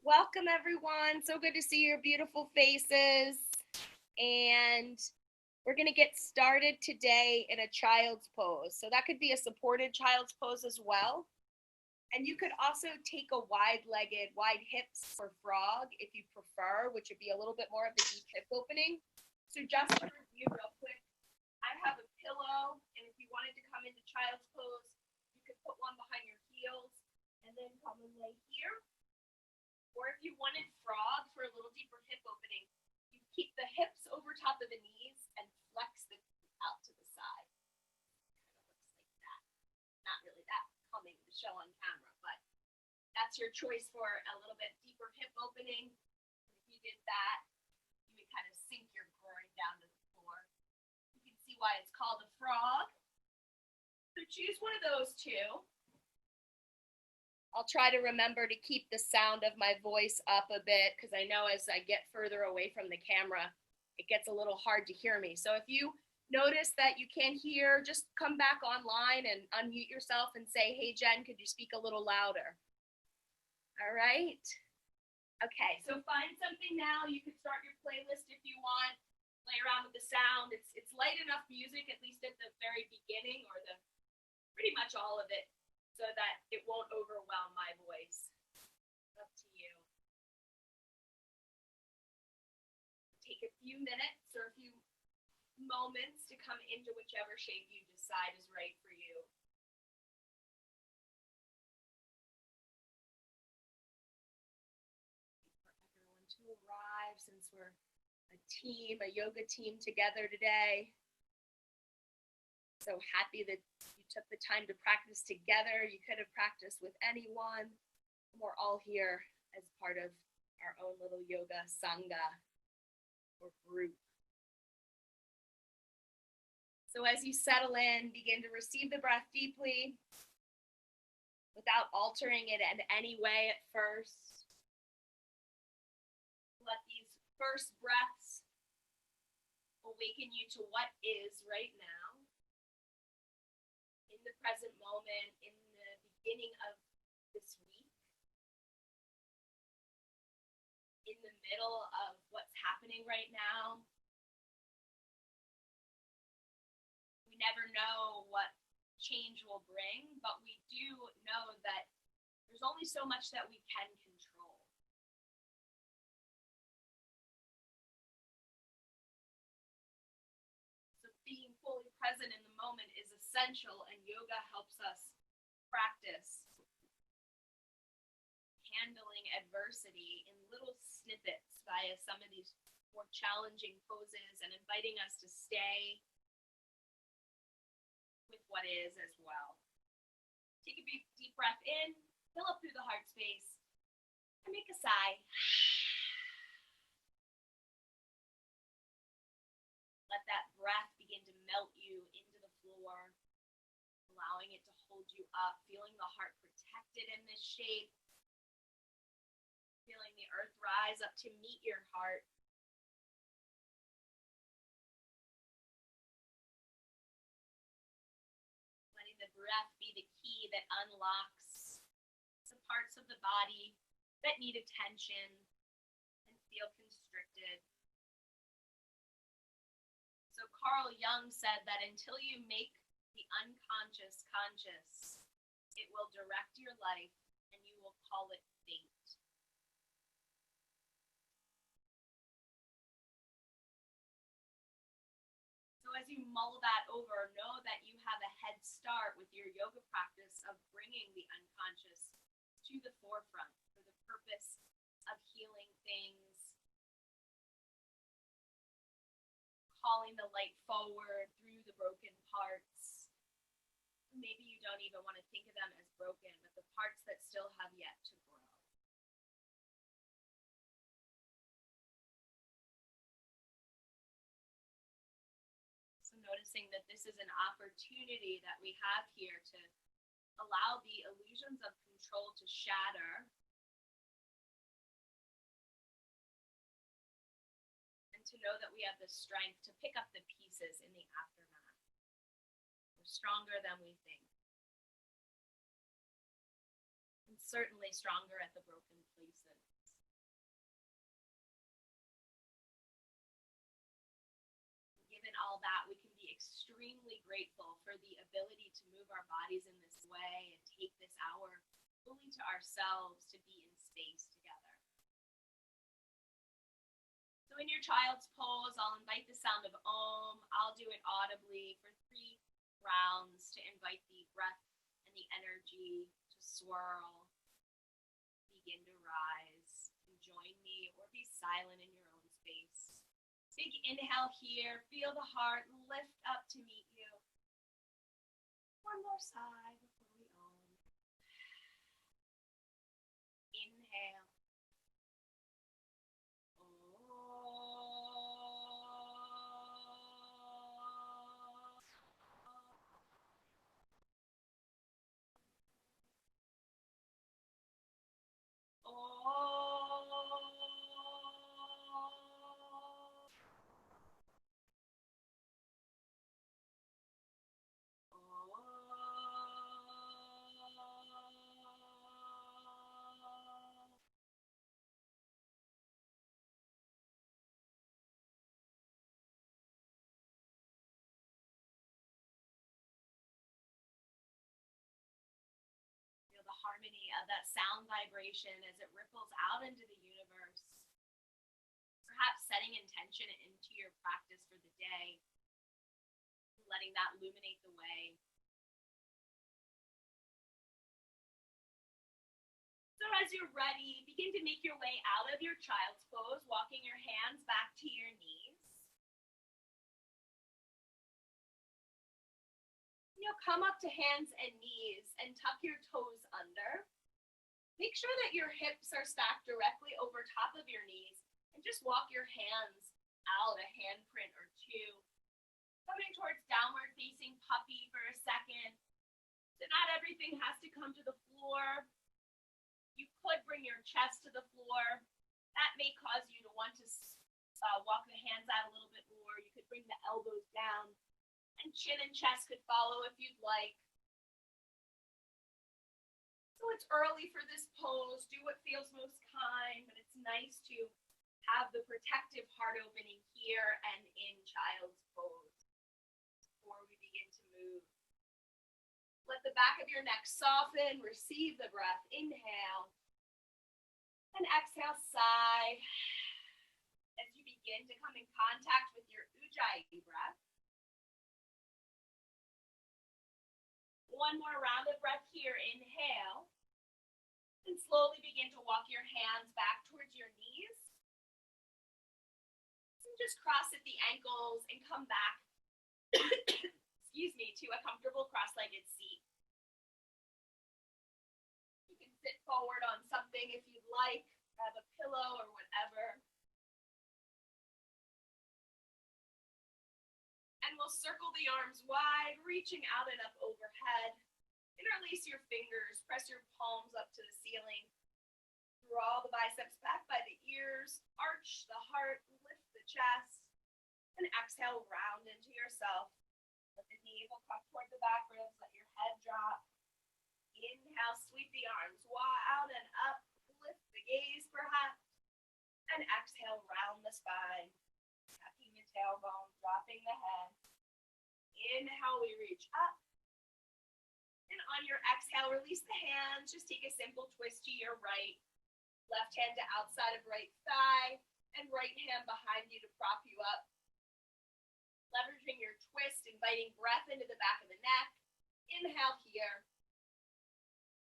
Welcome, everyone. So good to see your beautiful faces. And we're going to get started today in a child's pose. So that could be a supported child's pose as well. And you could also take a wide-legged, wide hips or frog if you prefer, which would be a little bit more of the deep hip opening. So just to review real quick, I have a pillow, and if you wanted to come into child's pose, you could put one behind your heels and then come and lay here. Or if you wanted frog for a little deeper hip opening, you keep the hips over top of the knees and flex the feet out to the side. Kind of looks like that. Not really that coming to show on camera, but that's your choice for a little bit deeper hip opening. If you did that, you would kind of sink your groin down to the floor. You can see why it's called a frog. So choose one of those two. I'll try to remember to keep the sound of my voice up a bit because I know as I get further away from the camera, it gets a little hard to hear me. So if you notice that you can't hear, just come back online and unmute yourself and say, hey, Jen, could you speak a little louder? All right. Okay, so find something now. You can start your playlist if you want. Play around with the sound. It's light enough music, at least at the very beginning or the pretty much all of it, so that it won't overwhelm my voice. Up to you. Take a few minutes or a few moments to come into whichever shape you decide is right for you. For everyone to arrive, since we're a team, a yoga team together today. So happy that you took the time to practice together. You could have practiced with anyone. We're all here as part of our own little yoga sangha or group. So as you settle in, begin to receive the breath deeply without altering it in any way at first. Let these first breaths awaken you to what is right now. In the present moment, in the beginning of this week, in the middle of what's happening right now. We never know what change will bring, but we do know that there's only so much that we can control. So being fully present in the moment is essential, and yoga helps us practice handling adversity in little snippets via some of these more challenging poses and inviting us to stay with what is as well. Take a deep breath in, fill up through the heart space, and make a sigh. Let that breath begin to melt you into the floor, allowing it to hold you up, feeling the heart protected in this shape, feeling the earth rise up to meet your heart. Letting the breath be the key that unlocks the parts of the body that need attention and feel constricted. So Carl Jung said that until you make the unconscious conscious, it will direct your life and you will call it fate. So as you mull that over, know that you have a head start with your yoga practice of bringing the unconscious to the forefront for the purpose of healing things, calling the light forward through the broken parts. Maybe you don't even want to think of them as broken, but the parts that still have yet to grow. So noticing that this is an opportunity that we have here to allow the illusions of control to shatter and to know that we have the strength to pick up the pieces in the aftermath. We're stronger than we think. And certainly stronger at the broken places. that, we can be extremely grateful for the ability to move our bodies in this way and take this hour fully to ourselves to be in space together. So in your child's pose, I'll invite the sound of Om. I'll do it audibly for 3 rounds to invite the breath and the energy to swirl, begin to rise, and join me or be silent in your own space. Big inhale here, feel the heart lift up to meet you. One more sigh before we Om. Inhale. Feel the harmony of that sound vibration as it ripples out into the universe. Perhaps setting intention into your practice for the day, letting that illuminate the way. So as you're ready, begin to make your way out of your child's pose, walking your hands back to your knees. You'll come up to hands and knees and tuck your toes under. Make sure that your hips are stacked directly over top of your knees and just walk your hands out a handprint or 2. Coming towards downward facing puppy for a second. So not everything has to come to the floor. You could bring your chest to the floor. That may cause you to want to walk the hands out a little bit more. You could bring the elbows down, and chin and chest could follow if you'd like. So it's early for this pose. Do what feels most kind, but it's nice to have the protective heart opening here and in child's pose before we begin to move. Let the back of your neck soften, receive the breath, inhale, and exhale, sigh. As you begin to come in contact with your Ujjayi breath. One more round of breath here, inhale, and slowly begin to walk your hands back towards your knees. And just cross at the ankles and come back to a comfortable cross-legged seat. You can sit forward on something if you'd like, grab a pillow or whatever. And we'll circle the arms wide, reaching out and up overhead. Interlace your fingers, press your palms up to the ceiling. Draw the biceps back by the ears, arch the heart, lift the chest, and exhale, round into yourself. Let the navel come toward the back ribs, let your head drop. Inhale, sweep the arms out and up, lift the gaze perhaps, and exhale, round the spine, tucking the tailbone, dropping the head. Inhale, we reach up. And on your exhale, release the hands. Just take a simple twist to your right. Left hand to outside of right thigh, and right hand behind you to prop you up. Leveraging your twist, inviting breath into the back of the neck. Inhale here.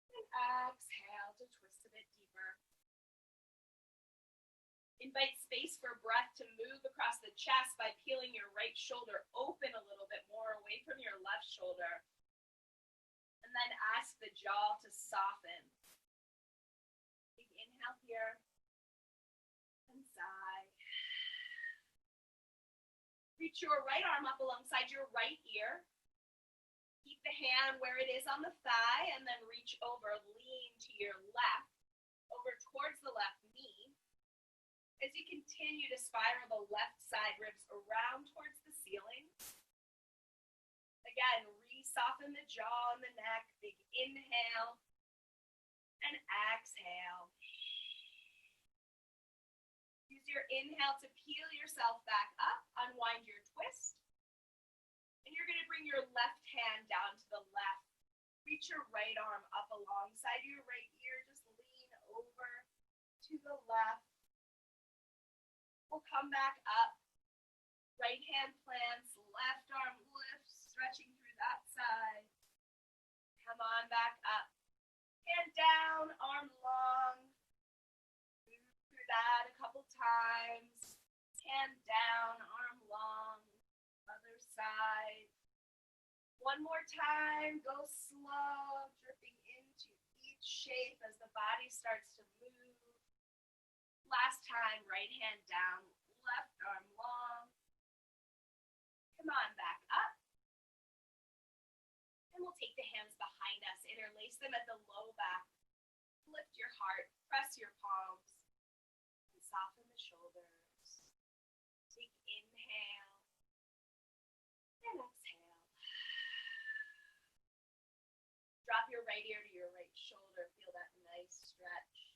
And exhale to twist a bit deeper. Invite space for breath to move across the chest by peeling your right shoulder open a little bit more away from your left shoulder. And then ask the jaw to soften. Big inhale here. And sigh. Reach your right arm up alongside your right ear. Keep the hand where it is on the thigh and then reach over, lean to your left, over towards the left knee. As you continue to spiral the left side ribs around towards the ceiling. Again, re-soften the jaw and the neck. Big inhale and exhale. Use your inhale to peel yourself back up, unwind your twist, you're going to bring your left hand down to the left. Reach your right arm up alongside your right ear. Just lean over to the left. We'll come back up. Right hand plants, left arm lifts, stretching through that side. Come on back up. Hand down, arm long. Move through that a couple times. Hand down, arm long. Other side. One more time. Go slow, dripping into each shape as the body starts to move. Last time, right hand down, left arm long. Come on back up. And we'll take the hands behind us, interlace them at the low back. Lift your heart, press your palms, and soften the shoulders. Take inhale and exhale. Drop your right ear to your right shoulder. Feel that nice stretch.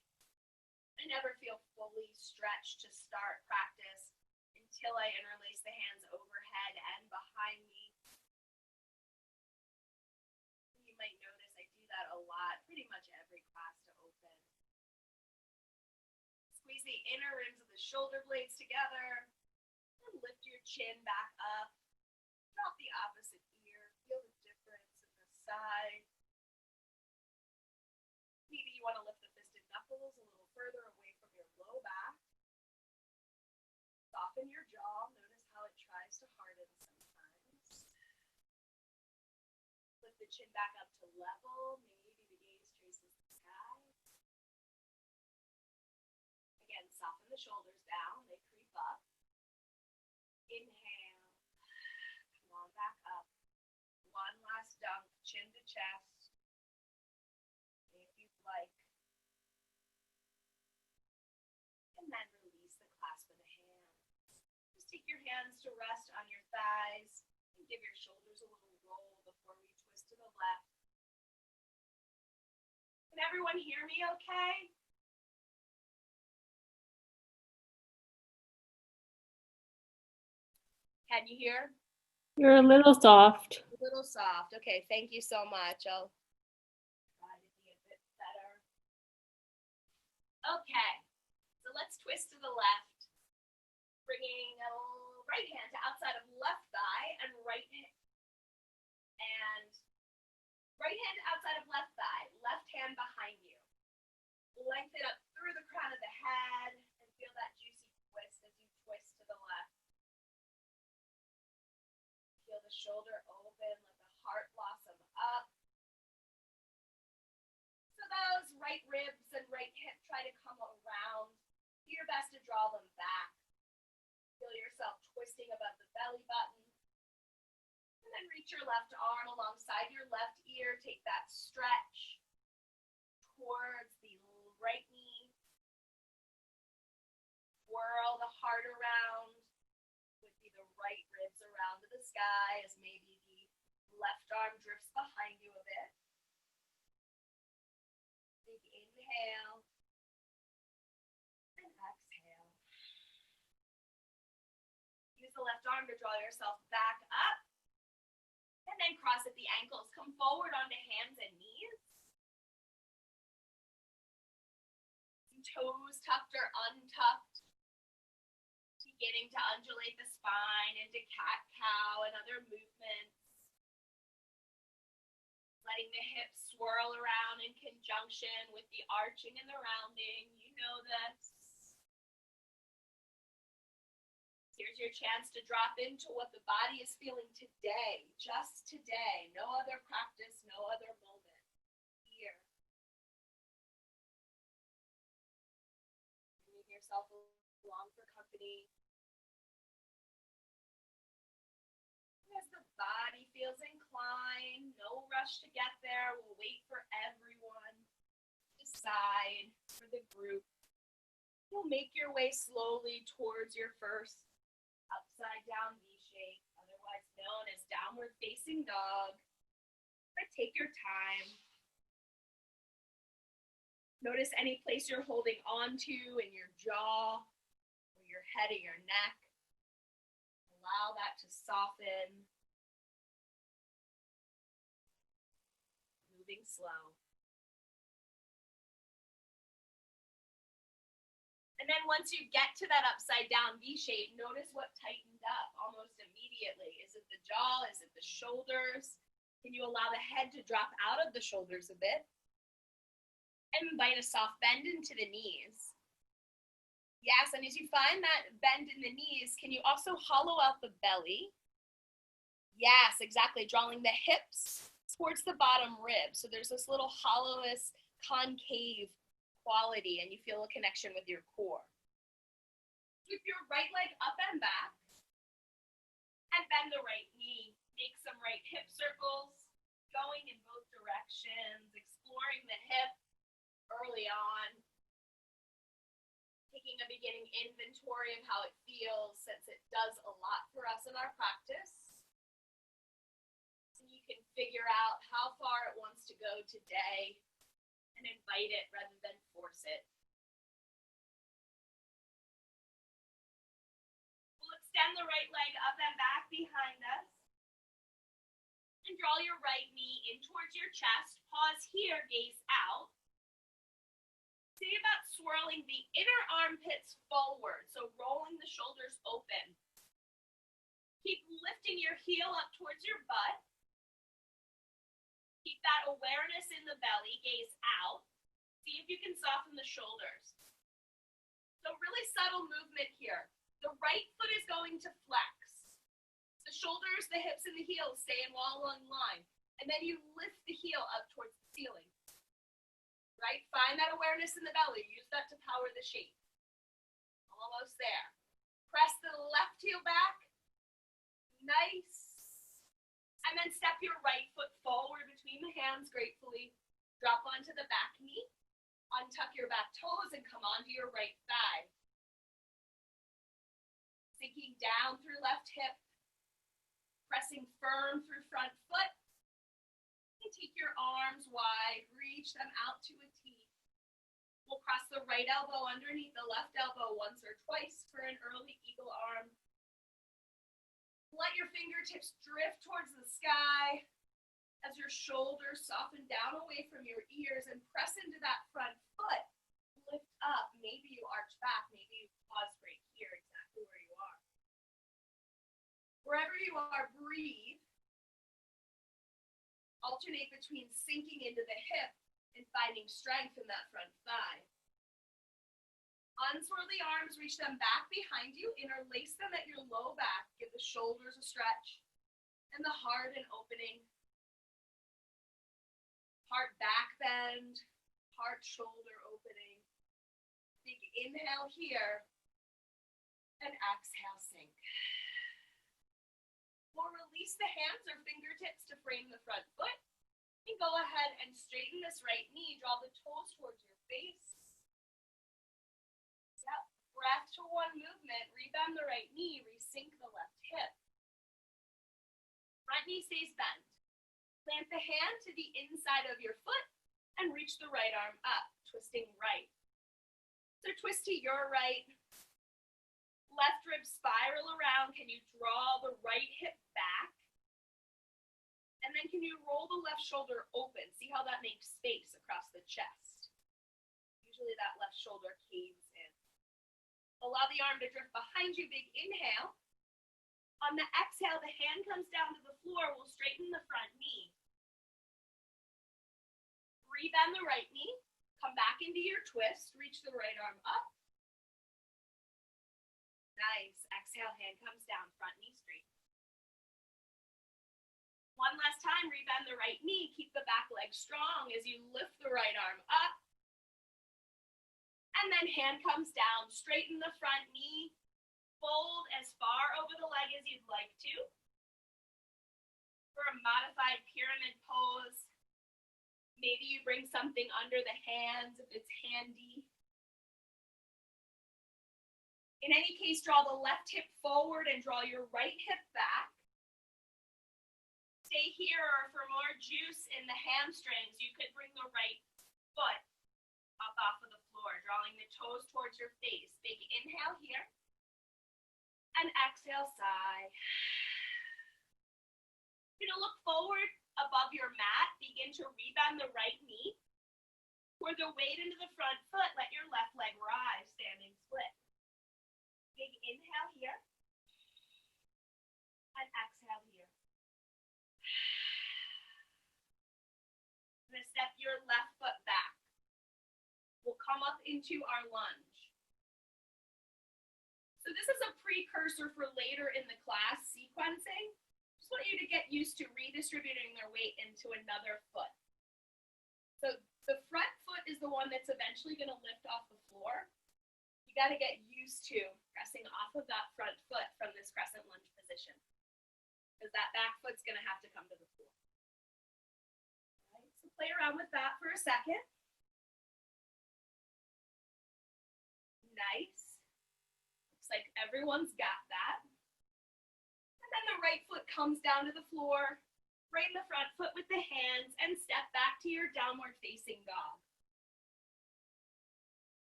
I never feel fully stretched to start practice until I interlace the hands overhead and behind me. You might notice I do that a lot, pretty much every class to open. Squeeze the inner rims of the shoulder blades together and lift your chin back up. Drop the opposite ear. Feel the difference in the side. Maybe you want to lift the fisted knuckles a little further away from your low back. Soften your jaw. Notice how it tries to harden sometimes. Lift the chin back up to level. Maybe the gaze traces the sky. Again, soften the shoulders down. They creep up. Inhale. Come on back up. One last dunk, chin to chest. If you'd like. And then release the clasp of the hands. Just take your hands to rest on your thighs and give your shoulders a little roll before we twist to the left. Can everyone hear me okay? Can you hear? You're a little soft. A little soft. Okay, thank you so much. I'll try to be a bit better. Okay, so let's twist to the left. Bringing a right hand to outside of left thigh and right hand outside of left thigh, left hand behind you. Lengthen up through the crown of the head and feel that juicy twist as you twist to the left. Feel the shoulder open, let the heart blossom up. So those right ribs and right hip try to come around. Do your best to draw them back. Feel yourself twisting above the belly button. And then reach your left arm alongside your left ear. Take that stretch towards the right knee. Swirl the heart around. Would be the right ribs around to the sky as maybe the left arm drifts behind you a bit. Big inhale. And exhale. Use the left arm to draw yourself back up. And then cross at the ankles. Come forward onto hands and knees. Toes tucked or untucked. Beginning to undulate the spine into cat-cow and other movements. Letting the hips swirl around in conjunction with the arching and the rounding. You know this. Here's your chance to drop into what the body is feeling today, just today. No other practice, no other moment. Here. Bring yourself along for company. As the body feels inclined, no rush to get there. We'll wait for everyone to decide for the group. You'll make your way slowly towards your first upside down V shape, otherwise known as downward facing dog. But take your time. Notice any place you're holding on to in your jaw or your head or your neck. Allow that to soften. moving slow. And then once you get to that upside down V shape, notice what tightened up almost immediately. Is it the jaw? Is it the shoulders? Can you allow the head to drop out of the shoulders a bit? And invite a soft bend into the knees. Yes, and as you find that bend in the knees, can you also hollow out the belly? Yes, exactly, drawing the hips towards the bottom rib. So there's this little hollowness, concave quality, and you feel a connection with your core. Sweep your right leg up and back, and bend the right knee. Make some right hip circles, going in both directions, exploring the hip early on, taking a beginning inventory of how it feels, since it does a lot for us in our practice. So you can figure out how far it wants to go today and invite it rather than force it. We'll extend the right leg up and back behind us. And draw your right knee in towards your chest. Pause here, gaze out. Think about swirling the inner armpits forward, so rolling the shoulders open. Keep lifting your heel up towards your butt. Keep that awareness in the belly, gaze out. See if you can soften the shoulders. So really subtle movement here. The right foot is going to flex. The shoulders, the hips, and the heels stay in one line. And then you lift the heel up towards the ceiling. Right? Find that awareness in the belly. Use that to power the shape. Almost there. Press the left heel back. Nice. And then step your right foot forward between the hands gratefully. Drop onto the back knee. Untuck your back toes and come onto your right thigh. Sinking down through left hip. Pressing firm through front foot. And take your arms wide. Reach them out to a T. We'll cross the right elbow underneath the left elbow once or twice for an early eagle arm. Let your fingertips drift towards the sky as your shoulders soften down away from your ears and press into that front foot. Lift up. Maybe you arch back. Maybe you pause right here, exactly where you are. Wherever you are, breathe. Alternate between sinking into the hip and finding strength in that front thigh. Unswirl the arms, reach them back behind you, interlace them at your low back, give the shoulders a stretch, and the heart an opening. Heart back bend, heart shoulder opening. Big inhale here, and exhale sink. We'll release the hands or fingertips to frame the front foot, and go ahead and straighten this right knee, draw the toes towards your face. Yep. Breath to one movement, rebend the right knee, resync the left hip. Front knee stays bent. Plant the hand to the inside of your foot and reach the right arm up, twisting right. So twist to your right. Left rib spiral around. Can you draw the right hip back? And then can you roll the left shoulder open? See how that makes space across the chest. Usually that left shoulder caves in. Allow the arm to drift behind you, big inhale. On the exhale, the hand comes down to the floor. We'll straighten the front knee. Rebend the right knee. Come back into your twist. Reach the right arm up. Nice. Exhale, hand comes down, front knee straight. One last time, rebend the right knee. Keep the back leg strong as you lift the right arm up. And then hand comes down, straighten the front knee, fold as far over the leg as you'd like to. For a modified pyramid pose, maybe you bring something under the hands if it's handy. In any case, draw the left hip forward and draw your right hip back. Stay here, or for more juice in the hamstrings, you could bring the right foot up off of the floor, drawing the toes towards your face. Big inhale here. And exhale, sigh. You're going to look forward above your mat. Begin begin to rebend the right knee. Pour the weight into the front foot. Let your left leg rise, standing split. Big inhale here. And exhale here. I'm going to step your left foot back. We'll come up into our lunge. So this is a precursor for later in the class sequencing. Just want you to get used to redistributing their weight into another foot. So the front foot is the one that's eventually going to lift off the floor. You got to get used to pressing off of that front foot from this crescent lunge position, because that back foot's going to have to come to the floor. All right, so play around with that for a second. Nice. Looks like everyone's got that. And then the right foot comes down to the floor. Frame the front foot with the hands and step back to your downward facing dog.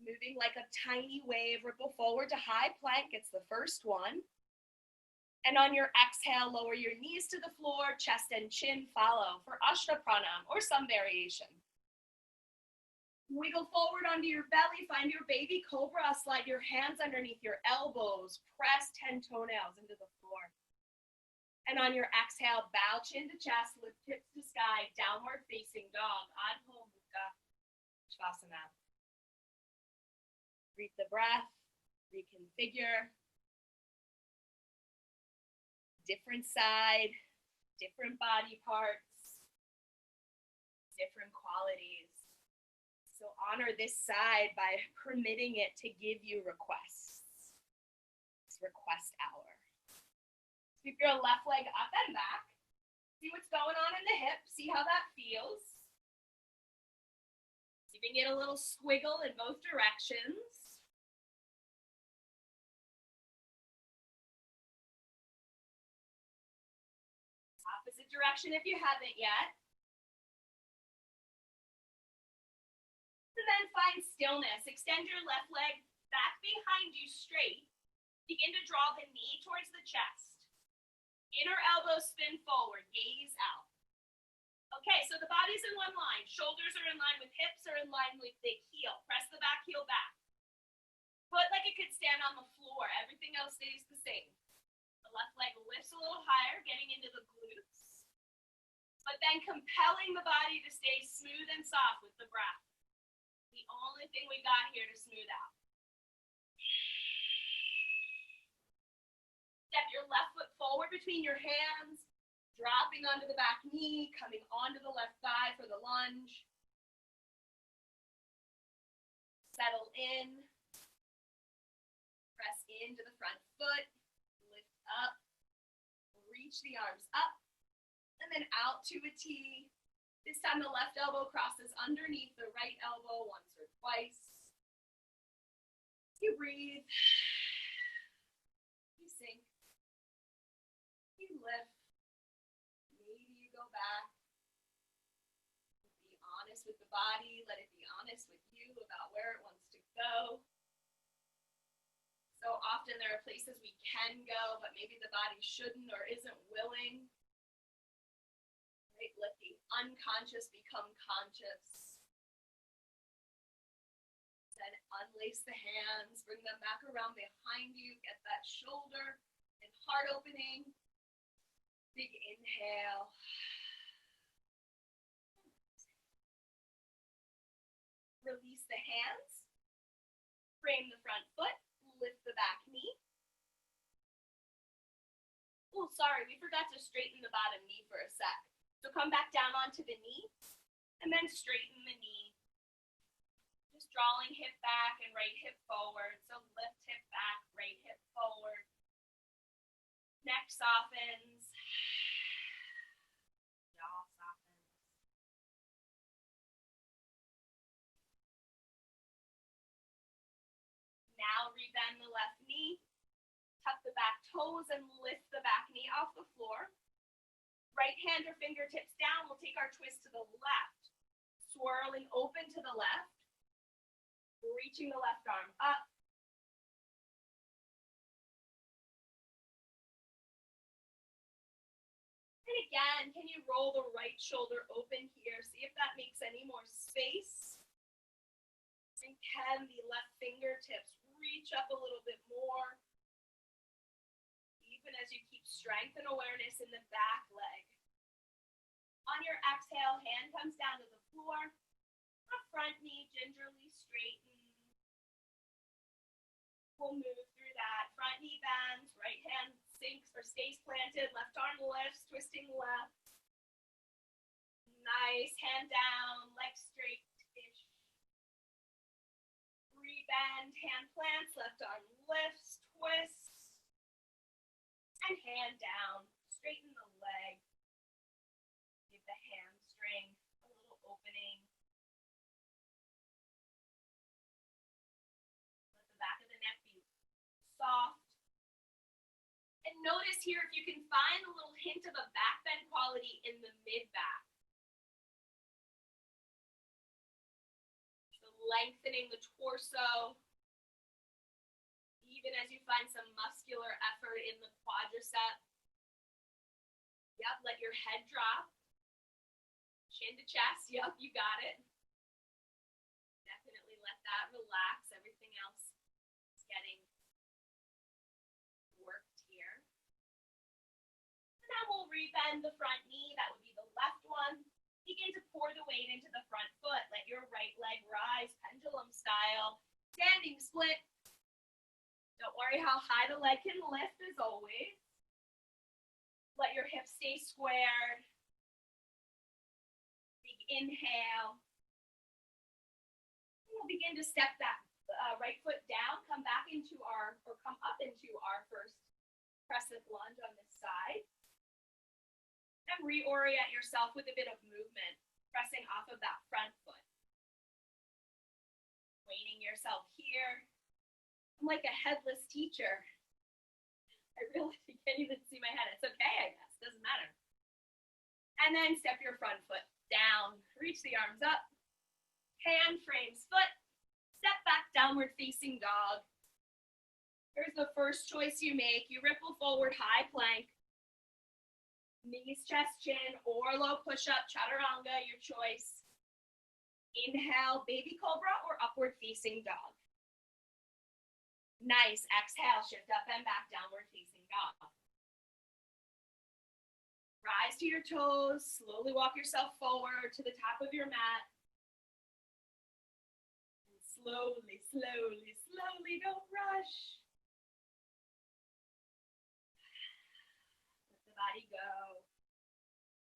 Moving like a tiny wave, ripple forward to high plank. It's the first one. And on your exhale, lower your knees to the floor, chest and chin follow for Ashta Pranam or some variation. Wiggle forward onto your belly, find your baby cobra, slide your hands underneath your elbows, press 10 toenails into the floor. And on your exhale, bow chin to chest, lift hips to sky, downward facing dog, Adho Mukha Shavasana. Breathe the breath, reconfigure. Different side, different body parts, different qualities. So honor this side by permitting it to give you requests. It's request hour. Keep your left leg up and back. See what's going on in the hip. See how that feels. See if you can get a little squiggle in both directions. Opposite direction if you haven't yet. And then find stillness. Extend your left leg back behind you straight. Begin to draw the knee towards the chest. Inner elbow spin forward, gaze out. Okay, so the body's in one line. Shoulders are in line with hips, are in line with the heel. Press the back heel back. Foot like it could stand on the floor. Everything else stays the same. The left leg lifts a little higher, getting into the glutes. But then compelling the body to stay smooth and soft with the breath. The only thing we got here to smooth out. Step your left foot forward between your hands, dropping onto the back knee, coming onto the left thigh for the lunge. Settle in. Press into the front foot. Lift up. Reach the arms up. And then out to a T. This time the left elbow crosses underneath the right elbow once or twice. You breathe. You sink. You lift. Maybe you go back. Be honest with the body. Let it be honest with you about where it wants to go. So often there are places we can go, but maybe the body shouldn't or isn't willing. Right? Let the unconscious become conscious. Then unlace the hands, bring them back around behind you, get that shoulder and heart opening. Big inhale. Release the hands. Frame the front foot, lift the back knee. Oh, sorry, we forgot to straighten the bottom knee for a sec. So come back down onto the knee and then straighten the knee. Just drawing hip back and right hip forward. So lift hip back, right hip forward. Neck softens. Jaw softens. Now rebend the left knee. Tuck the back toes and lift the back knee off the floor. Right hand or fingertips down, we'll take our twist to the left. Swirling open to the left. Reaching the left arm up. And And again, can you roll the right shoulder open here? See if that makes any more space. And can the left fingertips reach up a little bit more? Even as you keep strength and awareness in the back leg. On your exhale, hand comes down to the floor. The front knee gingerly straightens. We'll move through that. Front knee bends, right hand sinks or stays planted, left arm lifts, twisting left. Nice, hand down, leg straight-ish. Rebend, hand plants, left arm lifts, twists. And hand down, straighten the leg. Give the hamstring a little opening. Let the back of the neck be soft. And notice here if you can find a little hint of a back bend quality in the mid-back. So lengthening the torso. Even as you find some muscular effort in the quadricep. Yep, let your head drop. Chin to chest, yep, you got it. Definitely let that relax. Everything else is getting worked here. And now we'll rebend the front knee. That would be the left one. Begin to pour the weight into the front foot. Let your right leg rise, pendulum style. Standing split. Don't worry how high the leg can lift as always. Let your hips stay squared. Big inhale. We'll begin to step that right foot down, come up into our first crescent lunge on this side. And reorient yourself with a bit of movement, pressing off of that front foot. Weighting yourself here. I'm like a headless teacher. I really can't even see my head. It's okay, I guess. Doesn't matter. And then step your front foot down. Reach the arms up. Hand frames foot. Step back, downward facing dog. Here's the first choice you make. You ripple forward, high plank. Knees, chest, chin, or low push-up, chaturanga, your choice. Inhale, baby cobra or upward facing dog. Nice. Exhale, shift up and back, downward facing dog. Rise to your toes. Slowly walk yourself forward to the top of your mat. And slowly, slowly, slowly, don't rush. Let the body go.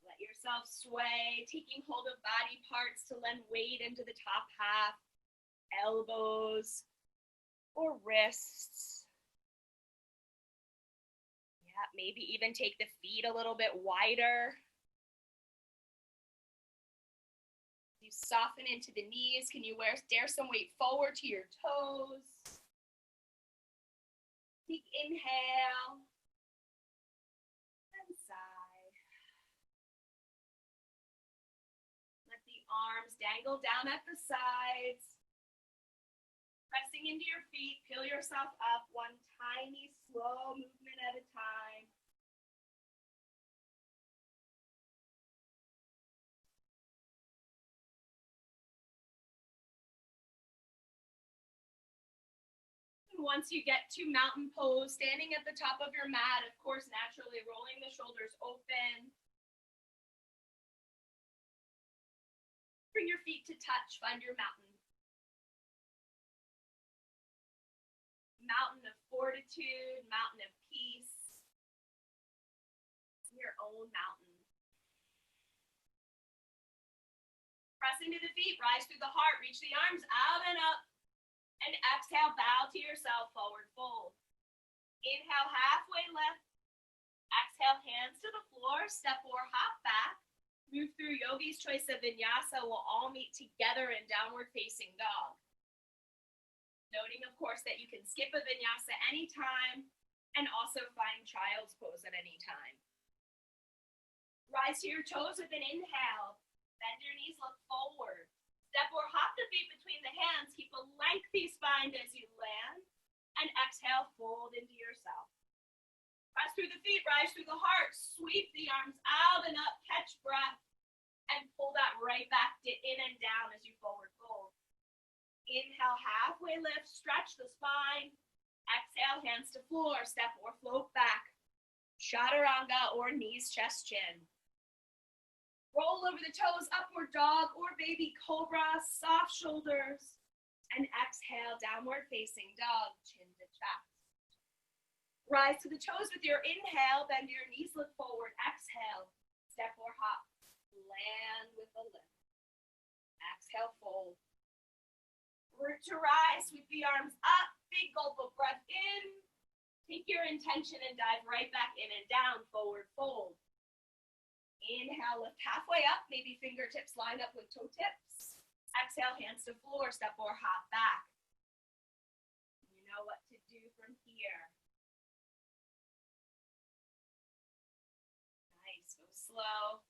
Let yourself sway, taking hold of body parts to lend weight into the top half. Elbows. Or wrists. Yeah, maybe even take the feet a little bit wider. You soften into the knees. Can you dare some weight forward to your toes? Deep inhale. And sigh. Let the arms dangle down at the sides. Pressing into your feet, peel yourself up, one tiny, slow movement at a time. And once you get to mountain pose, standing at the top of your mat, of course, naturally rolling the shoulders open. Bring your feet to touch, find your mountain. Mountain of fortitude, mountain of peace, your own mountain. Press into the feet, rise through the heart, reach the arms out and up, and exhale, bow to yourself, forward fold. Inhale, halfway lift. Exhale, hands to the floor, step or hop back. Move through yogi's choice of vinyasa. We'll all meet together in downward facing dog. Noting, of course, that you can skip a vinyasa anytime and also find child's pose at any time. Rise to your toes with an inhale. Bend your knees, look forward. Step or hop the feet between the hands. Keep a lengthy spine as you land. And exhale, fold into yourself. Press through the feet, rise through the heart. Sweep the arms out and up, catch breath, and pull that right back in and down as you forward fold. Inhale, halfway lift, stretch the spine. Exhale, hands to floor, step or float back. Chaturanga or knees, chest, chin. Roll over the toes, upward dog or baby cobra, soft shoulders. And exhale, downward facing dog, chin to chest. Rise to the toes with your inhale, bend your knees, look forward. Exhale, step or hop. Land with a lift. Exhale, fold. Root to rise, sweep the arms up, big gulp of breath in. Take your intention and dive right back in and down, forward fold. Inhale, lift halfway up, maybe fingertips line up with toe tips. Exhale, hands to floor, step or hop back. You know what to do from here. Nice, go slow.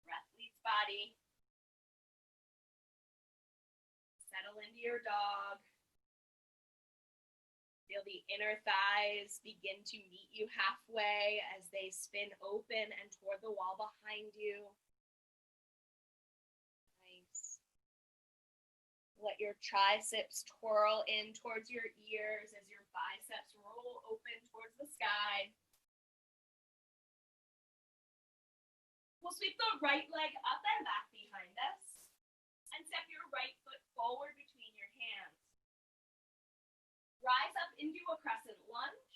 Breath leads body. Settle into your dog. Feel the inner thighs begin to meet you halfway as they spin open and toward the wall behind you. Nice. Let your triceps twirl in towards your ears as your biceps roll open towards the sky. We'll sweep the right leg up and back behind us and step your right foot forward between your hands. Rise up into a crescent lunge.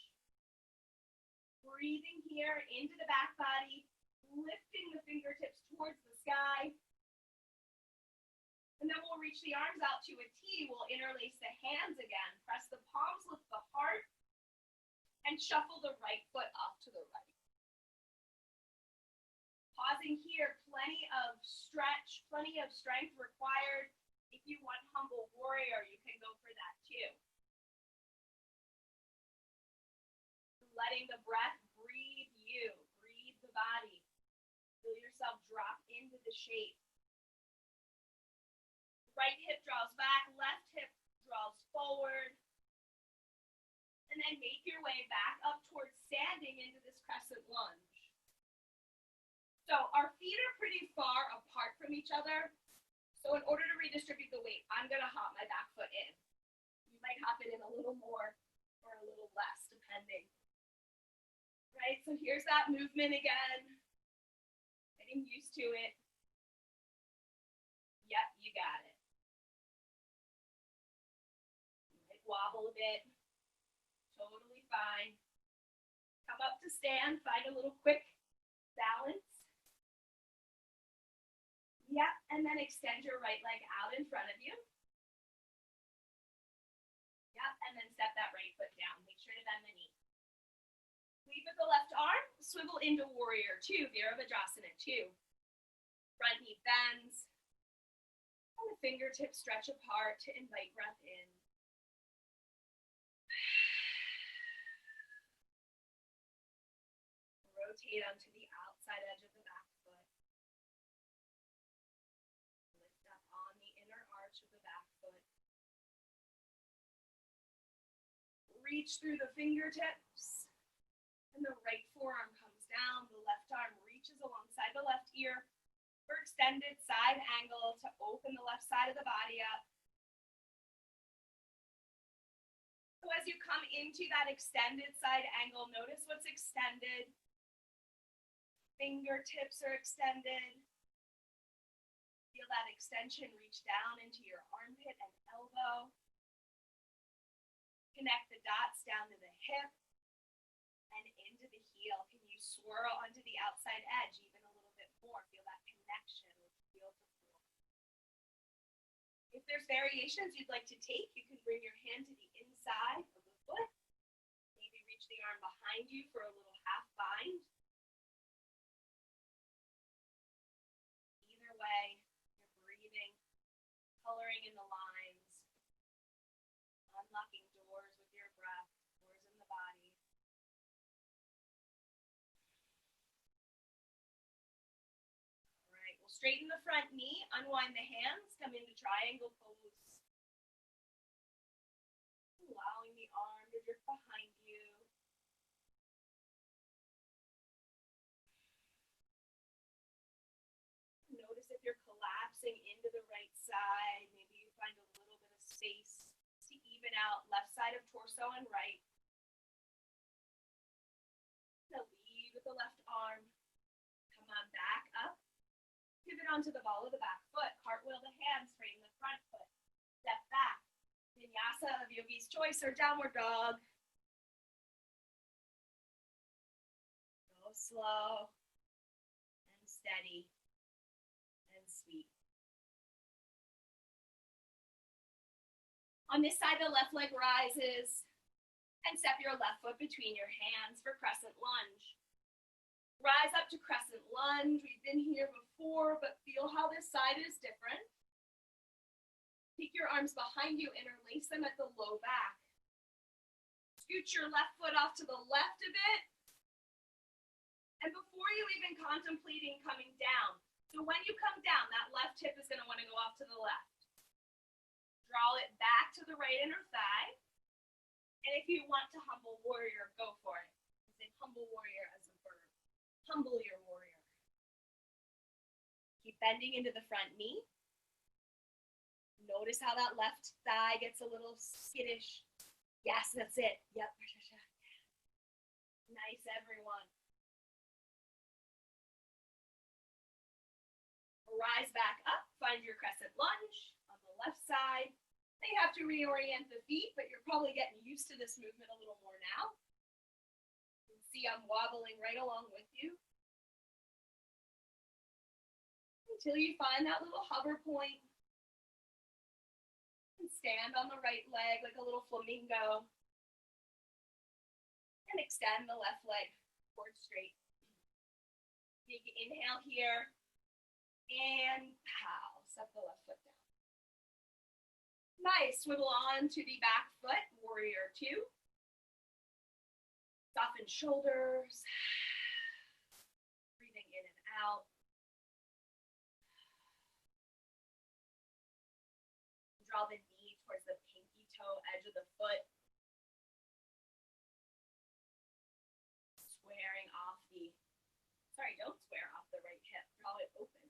Breathing here into the back body, lifting the fingertips towards the sky. And then we'll reach the arms out to a T. We'll interlace the hands again. Press the palms, lift the heart, and shuffle the right foot off to the right. Pausing here, plenty of stretch, plenty of strength required. If you want humble warrior, you can go for that too. Letting the breath breathe you, breathe the body. Feel yourself drop into the shape. Right hip draws back, left hip draws forward. And then make your way back up towards standing into this crescent lunge. So our feet are pretty far apart from each other. So in order to redistribute the weight, I'm gonna hop my back foot in. You might hop it in a little more or a little less, depending. Right, so here's that movement again. Getting used to it. Yep, you got it. You might wobble a bit. Totally fine. Come up to stand, find a little quick balance. Yep, and then extend your right leg out in front of you. Yep, and then step that right foot down. Make sure to bend the knee. Lead with the left arm, swivel into warrior two, Virabhadrasana 2. Front knee bends, and the fingertips stretch apart to invite breath in. Rotate onto the outside edge of the back foot. Lift up on the inner arch of the back foot. Reach through the fingertips. And the right forearm comes down, the left arm reaches alongside the left ear for extended side angle to open the left side of the body up. So as you come into that extended side angle, notice what's extended. Fingertips are extended. Feel that extension reach down into your armpit and elbow. Connect the dots down to the hip. And into the heel. Can you swirl onto the outside edge even a little bit more? Feel that connection with heel to floor. If there's variations you'd like to take, you can bring your hand to the inside of the foot. Maybe reach the arm behind you for a little half bind. Either way, you're breathing, coloring in the lines, unlocking doors with your breath, doors in the body. Straighten the front knee, unwind the hands, come into triangle pose. Allowing the arm to drift behind you. pressing into the right side. Maybe you find a little bit of space to even out left side of torso and right. Now lead with the left arm. Come on back up. Pivot onto the ball of the back foot. Cartwheel the hands, straighten the front foot. Step back. Vinyasa of yogi's choice or downward dog. Go slow and steady and sweet. On this side, the left leg rises and step your left foot between your hands for crescent lunge. Rise up to crescent lunge. We've been here before, but feel how this side is different. Take your arms behind you, interlace them at the low back. Scoot your left foot off to the left a bit. And before you even contemplating coming down, so when you come down, that left hip is going to want to go off to the left. Draw it back to the right inner thigh. And if you want to humble warrior, go for it. Say humble warrior as a verb. Humble your warrior. Keep bending into the front knee. Notice how that left thigh gets a little skittish. Yes, that's it. Yep. Nice, everyone. Rise back up. Find your crescent lunge on the left side. May have to reorient the feet, but you're probably getting used to this movement a little more now. You can see I'm wobbling right along with you. Until you find that little hover point. And stand on the right leg like a little flamingo. And extend the left leg towards straight. Big inhale here. And pow, step the left foot down. Nice, swivel on to the back foot, warrior two. Soften shoulders. Breathing in and out. Draw the knee towards the pinky toe edge of the foot. Don't square off the right hip. Draw it open.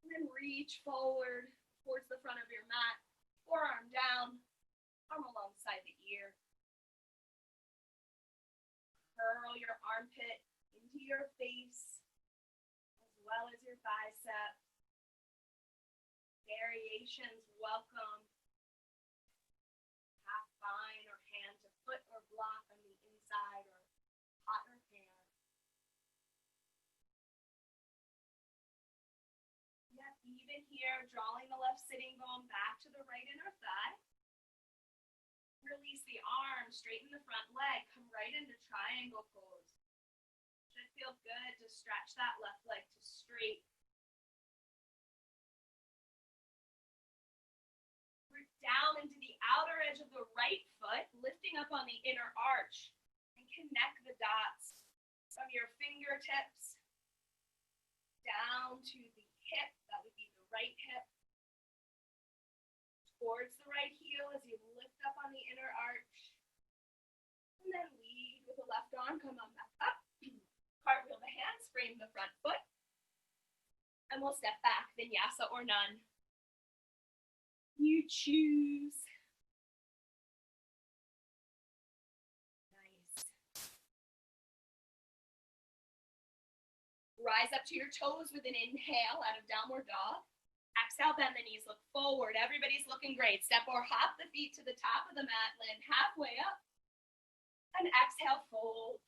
And then reach forward towards the front of your mat. Forearm down, arm alongside the ear. Curl your armpit into your face, as well as your bicep. Variations welcome. Half bind or hand to foot or block on the inside or hot or hand. Yep, even here, drawing the left sitting bone back to the right inner thigh. Release the arm, straighten the front leg, come right into triangle pose. Should feel good to stretch that left leg to straight. Root down into the outer edge of the right foot, lifting up on the inner arch, and connect the dots from your fingertips down to the hip, that would be the right hip, towards the right heel as you lift up on the inner arch. And then lead with the left arm, come on back up. Cartwheel the hands, frame the front foot. And we'll step back, vinyasa or none. You choose. Nice. Rise up to your toes with an inhale out of downward dog. Exhale, bend the knees, look forward. Everybody's looking great. Step or hop the feet to the top of the mat, land halfway up. And exhale, fold.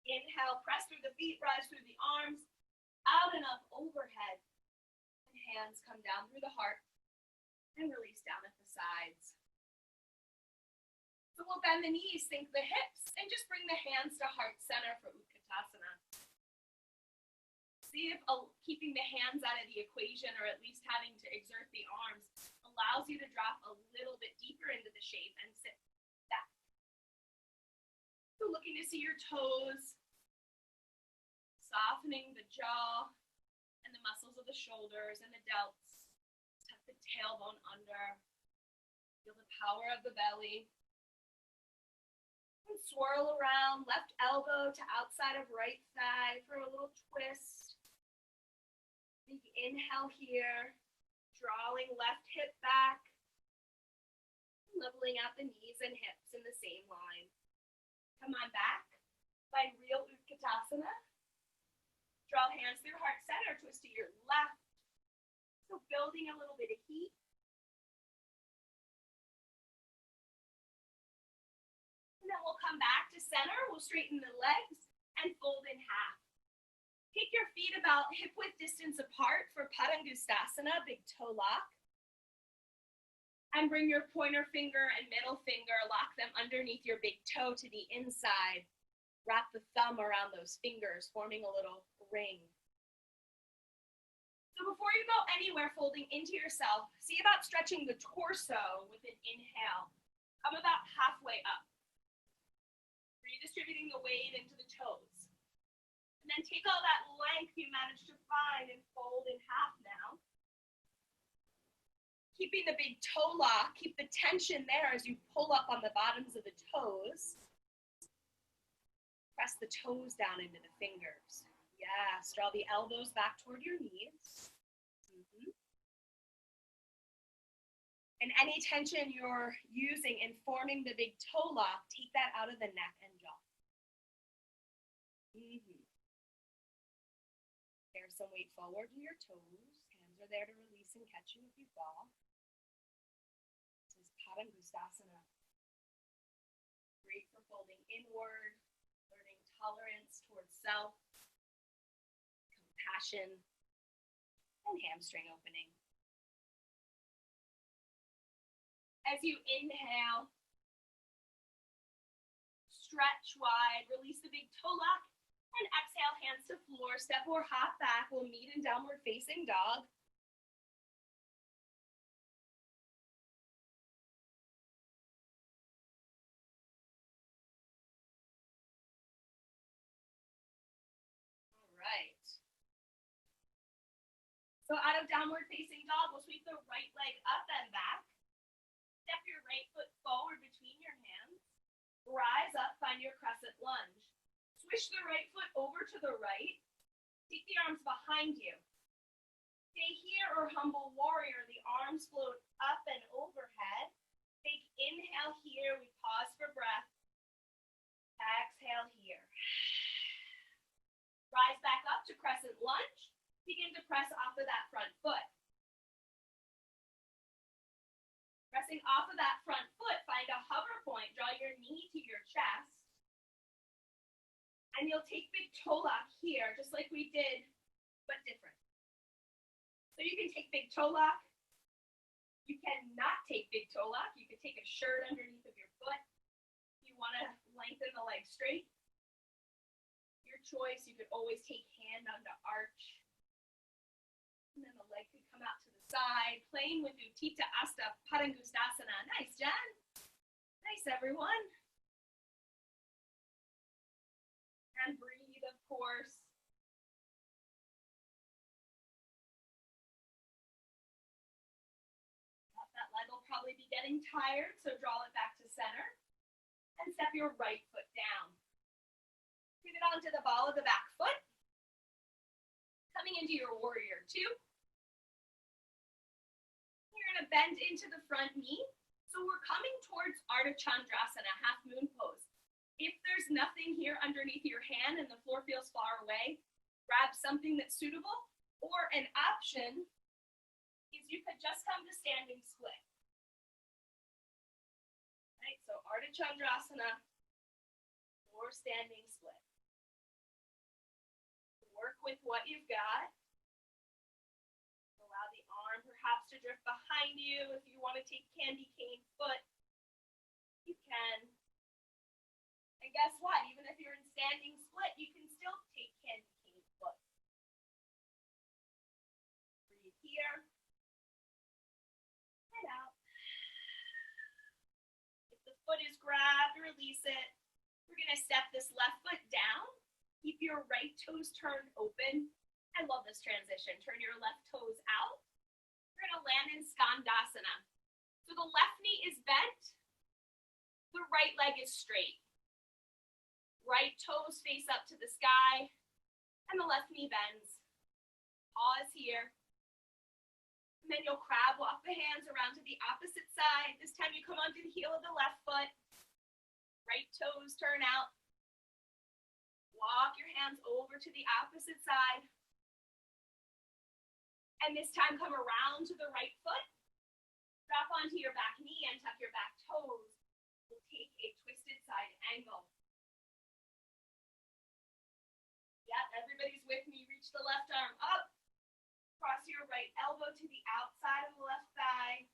Inhale, press through the feet, rise through the arms, out and up overhead. And hands come down through the heart and release down at the sides. So we'll bend the knees, sink the hips, and just bring the hands to heart center for Utkatasana. See if keeping the hands out of the equation, or at least having to exert the arms, allows you to drop a little bit deeper into the shape and sit back. So looking to see your toes, softening the jaw and the muscles of the shoulders and the delts. Tuck the tailbone under. Feel the power of the belly. And swirl around, left elbow to outside of right thigh for a little twist. Big inhale here, drawing left hip back, leveling out the knees and hips in the same line. Come on back, find real Utkatasana. Draw hands through heart center, twist to your left. So building a little bit of heat. And then we'll come back to center. We'll straighten the legs and fold in half. Take your feet about hip width distance apart for Padangustasana, big toe lock. And bring your pointer finger and middle finger, lock them underneath your big toe to the inside. Wrap the thumb around those fingers, forming a little ring. So before you go anywhere, folding into yourself, see about stretching the torso with an inhale. Come about halfway up. Redistributing the weight into the toes. And then take all that length you managed to find and fold in half now. Keeping the big toe lock, keep the tension there as you pull up on the bottoms of the toes. Press the toes down into the fingers. Yes, draw the elbows back toward your knees. And any tension you're using in forming the big toe lock, take that out of the neck and jaw. There's some weight forward to your toes. Hands are there to release and catch you if you fall. This is Padangustasana. Great for folding inward, learning tolerance towards self, compassion, and hamstring opening. As you inhale, stretch wide, release the big toe lock, and exhale, hands to floor, step or hop back. We'll meet in downward facing dog. All right. So out of downward facing dog, we'll sweep the right leg up and back. Step your right foot forward between your hands. Rise up, find your crescent lunge. Swish the right foot over to the right. Take the arms behind you. Stay here or humble warrior. The arms float up and overhead. Big inhale here. We pause for breath. Exhale here. Rise back up to crescent lunge. Begin to press off of that front foot. Pressing off of that front foot, find a hover point. Draw your knee to your chest. And you'll take big toe lock here, just like we did, but different. So you can take big toe lock. You cannot take big toe lock. You can take a shirt underneath of your foot. If you want to lengthen the leg straight, your choice. You could always take hand onto arch. And then the leg could come out to the side, playing with Utthita Hasta Padangustasana. Nice, Jen. Nice, everyone. And breathe, of course. That leg will probably be getting tired, so draw it back to center. And step your right foot down. Pivot onto the ball of the back foot. Coming into your warrior two. You're going to bend into the front knee. So we're coming towards Ardha Chandrasana, half moon pose. If there's nothing here underneath your hand and the floor feels far away, grab something that's suitable. Or an option is you could just come to standing split. Right, so Ardha Chandrasana or standing split. Work with what you've got. Allow the arm perhaps to drift behind you. If you want to take candy cane foot, you can. And guess what? Even if you're in standing split, you can still take candy cane foot. Breathe here. And out. If the foot is grabbed, release it. We're going to step this left foot down. Keep your right toes turned open. I love this transition. Turn your left toes out. You're going to land in Skandasana. So the left knee is bent. The right leg is straight. Right toes face up to the sky. And the left knee bends. Pause here. And then you'll crab walk the hands around to the opposite side. This time you come onto the heel of the left foot. Right toes turn out. Walk your hands over to the opposite side. And this time come around to the right foot. Drop onto your back knee and tuck your back toes. We'll take a twisted side angle. Yeah, everybody's with me. Reach the left arm up. Cross your right elbow to the outside of the left thigh.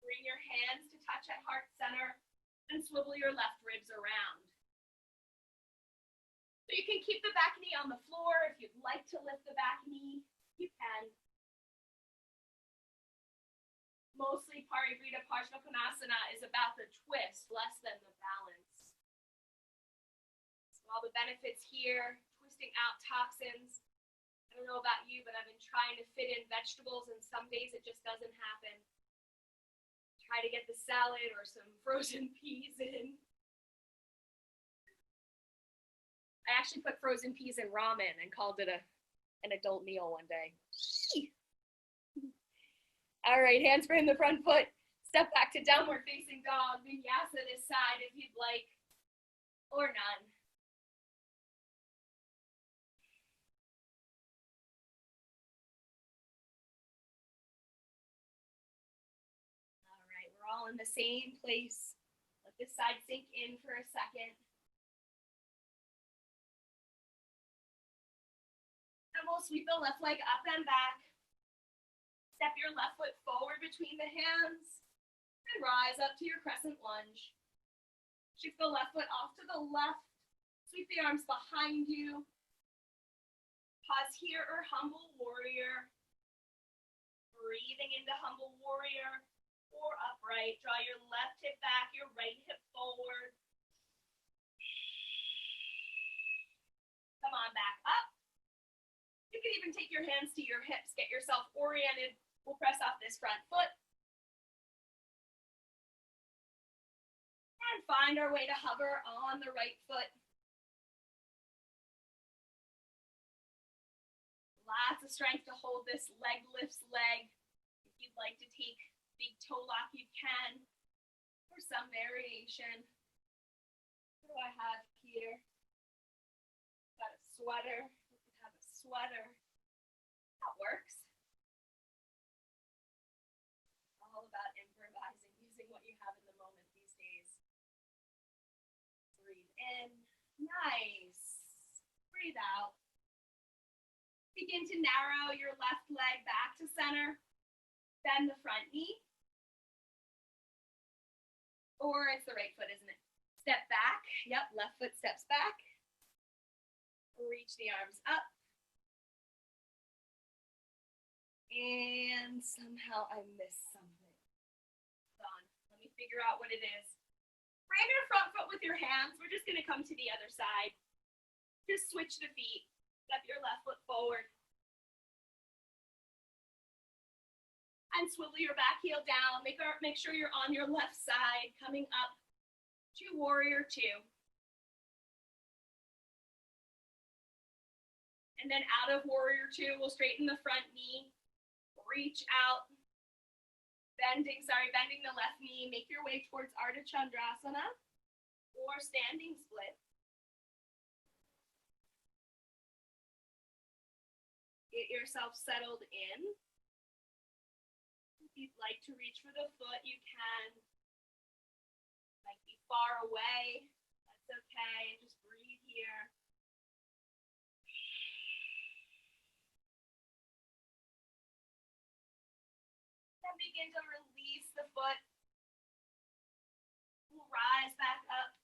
Bring your hands to touch at heart center and swivel your left ribs around. So you can keep the back knee on the floor. If you'd like to lift the back knee, you can. Mostly Parivrita Parsvakonasana is about the twist, less than the balance. So all the benefits here, twisting out toxins. I don't know about you, but I've been trying to fit in vegetables, and some days it just doesn't happen. Try to get the salad or some frozen peas in. I actually put frozen peas in ramen and called it an adult meal one day. All right, hands frame the front foot. Step back to downward facing dog. Vinyasa this side if you'd like, or none. We're all in the same place. Let this side sink in for a second. And we'll sweep the left leg up and back. Step your left foot forward between the hands and rise up to your crescent lunge. Shift the left foot off to the left. Sweep the arms behind you. Pause here or humble warrior. Breathing into humble warrior. Or upright. Draw your left hip back, your right hip forward. Come on back up. You can even take your hands to your hips. Get yourself oriented. We'll press off this front foot. And find our way to hover on the right foot. Lots of strength to hold this. Leg lifts leg. If you'd like to take big toe lock, you can, or some variation. What do I have here? Got a sweater. We could have a sweater. That works. All about improvising, using what you have in the moment these days. Breathe in. Nice. Breathe out. Begin to narrow your left leg back to center. Bend the front knee. Or it's the right foot, isn't it? Step back. Yep, left foot steps back. Reach the arms up. And somehow I missed something. Hold on. Let me figure out what it is. Frame your front foot with your hands. We're just going to come to the other side. Just switch the feet. Step your left foot forward. And swivel your back heel down. Make sure you're on your left side, coming up to warrior two. And then out of warrior two, we'll straighten the front knee, reach out, bending the left knee. Make your way towards Ardha Chandrasana or standing split. Get yourself settled in. If you'd like to reach for the foot, you can. Might be far away. That's okay. Just breathe here. Then begin to release the foot. We'll rise back up.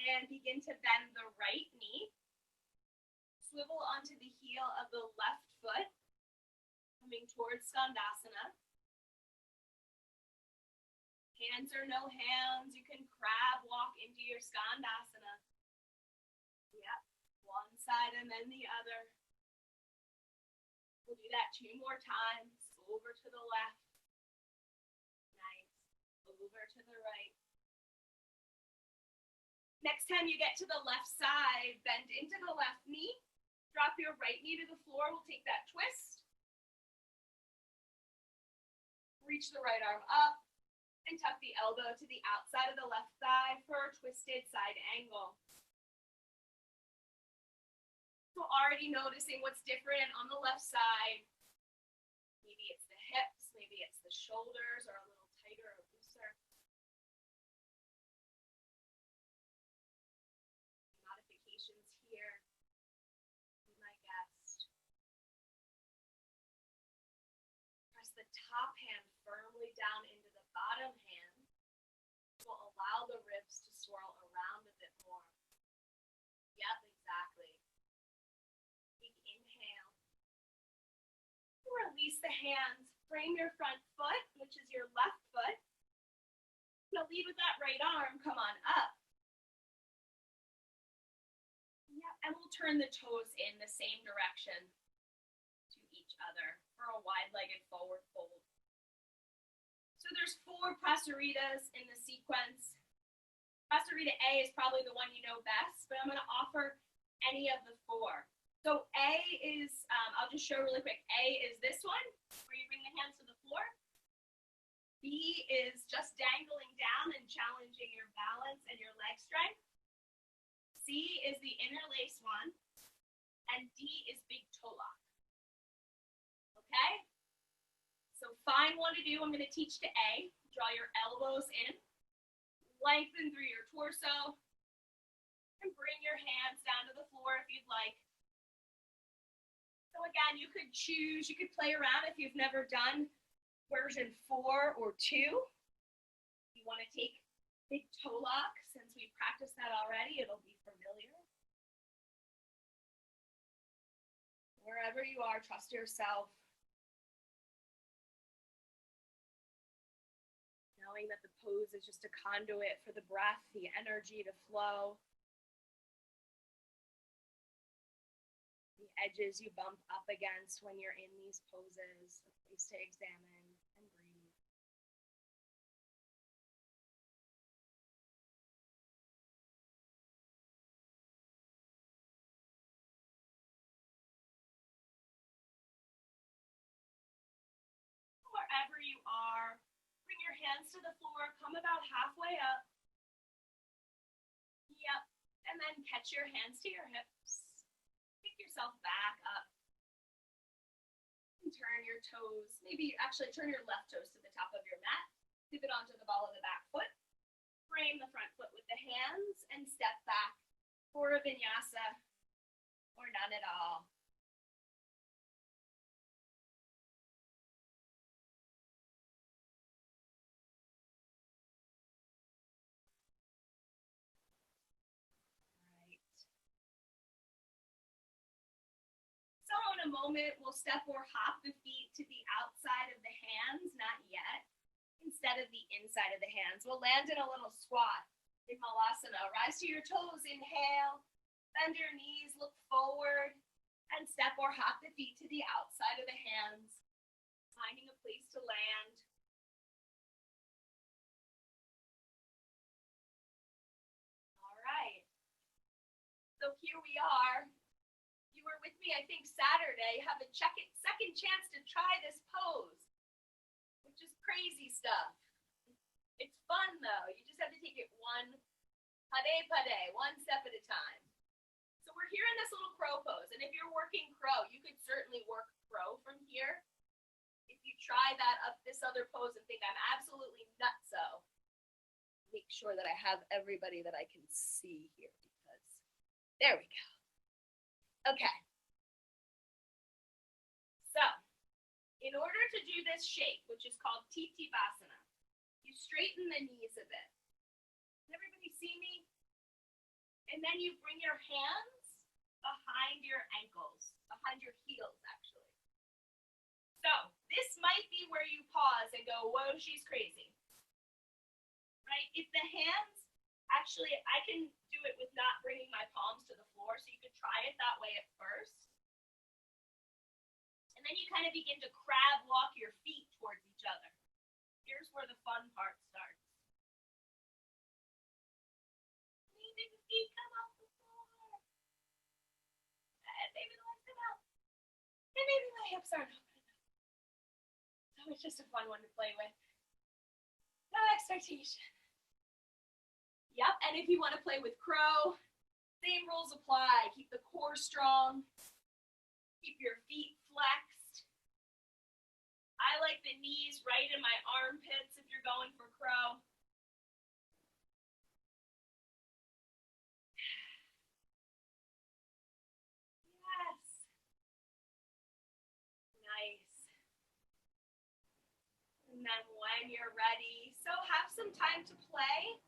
And begin to bend the right knee. Swivel onto the heel of the left foot. Coming towards Skandasana. Hands or no hands, you can crab walk into your Skandasana. Yep, one side and then the other. We'll do that 2 more times. Over to the left. Nice. Over to the right. Next time you get to the left side, bend into the left knee. Drop drop your right knee to the floor, we'll take that twist. Reach the right arm up and tuck the elbow to the outside of the left thigh for a twisted side angle. So already noticing what's different on the left side. Maybe it's the hips, maybe it's the shoulders are a little tighter or looser. Modifications here. Be my guest. Press the top hand firmly down into the bottom hand. This will allow the ribs to swirl around a bit more. Yep, exactly. Big inhale. Release the hands. Frame your front foot, which is your left foot. Now lead with that right arm. Come on up. Yep, and we'll turn the toes in the same direction to each other for a wide-legged forward fold. So there's 4 pasaritas in the sequence. Pasarita A is probably the one you know best, but I'm going to offer any of the 4. So A is, I'll just show really quick. A is this one, where you bring the hands to the floor. B is just dangling down and challenging your balance and your leg strength. C is the interlace one. And D is big toe lock. Okay? So find one to do. I'm going to teach to A. Draw your elbows in. Lengthen through your torso. And bring your hands down to the floor if you'd like. So again, you could choose, you could play around if you've never done version 4 or 2. You want to take big toe lock, since we've practiced that already, it'll be familiar. Wherever you are, trust yourself. Knowing that the pose is just a conduit for the breath, the energy to flow. The edges you bump up against when you're in these poses, a place to examine and breathe. Wherever you are, bring your hands to the floor, come about halfway up. Yep, and then catch your hands to your hips. Pick yourself back up. And turn your toes, maybe actually turn your left toes to the top of your mat. Pivot onto the ball of the back foot. Frame the front foot with the hands and step back for a vinyasa or none at all. So in a moment, we'll step or hop the feet to the outside of the hands, not yet, instead of the inside of the hands. We'll land in a little squat in Malasana. Rise to your toes, inhale, bend your knees, look forward, and step or hop the feet to the outside of the hands, finding a place to land. All right. So here we are. You were with me, I think, Saturday. Have a second chance to try this pose, which is crazy stuff. It's fun, though. You just have to take it one step at a time. So we're here in this little crow pose, and if you're working crow, you could certainly work crow from here. If you try this other pose and think I'm absolutely nutso, make sure that I have everybody that I can see here, because there we go. Okay. So, in order to do this shape, which is called Titivasana, you straighten the knees a bit. Can everybody see me? And then you bring your hands behind your ankles, behind your heels, actually. So, this might be where you pause and go, whoa, she's crazy. Right? If the hands, actually, I can do it with not bringing my palms to the floor, so you could try it that way at first. And then you kind of begin to crab walk your feet towards each other. Here's where the fun part starts. Leaving the feet come off the floor. And maybe the legs my hips aren't open enough. So it's just a fun one to play with. No expectation. Yep, and if you want to play with crow, same rules apply. Keep the core strong. Keep your feet flexed. I like the knees right in my armpits if you're going for crow. Yes. Nice. And then when you're ready, so have some time to play.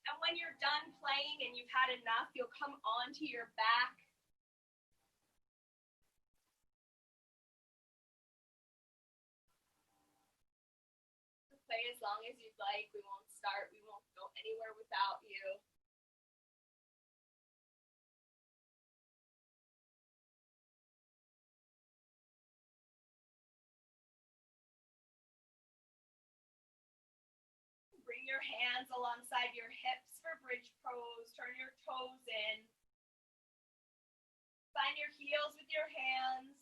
And when you're done playing and you've had enough, you'll come onto your back. Play as long as you'd like. We won't start. We won't go anywhere without you. Bring your hands alongside your hips for bridge pose. Turn your toes in. Find your heels with your hands.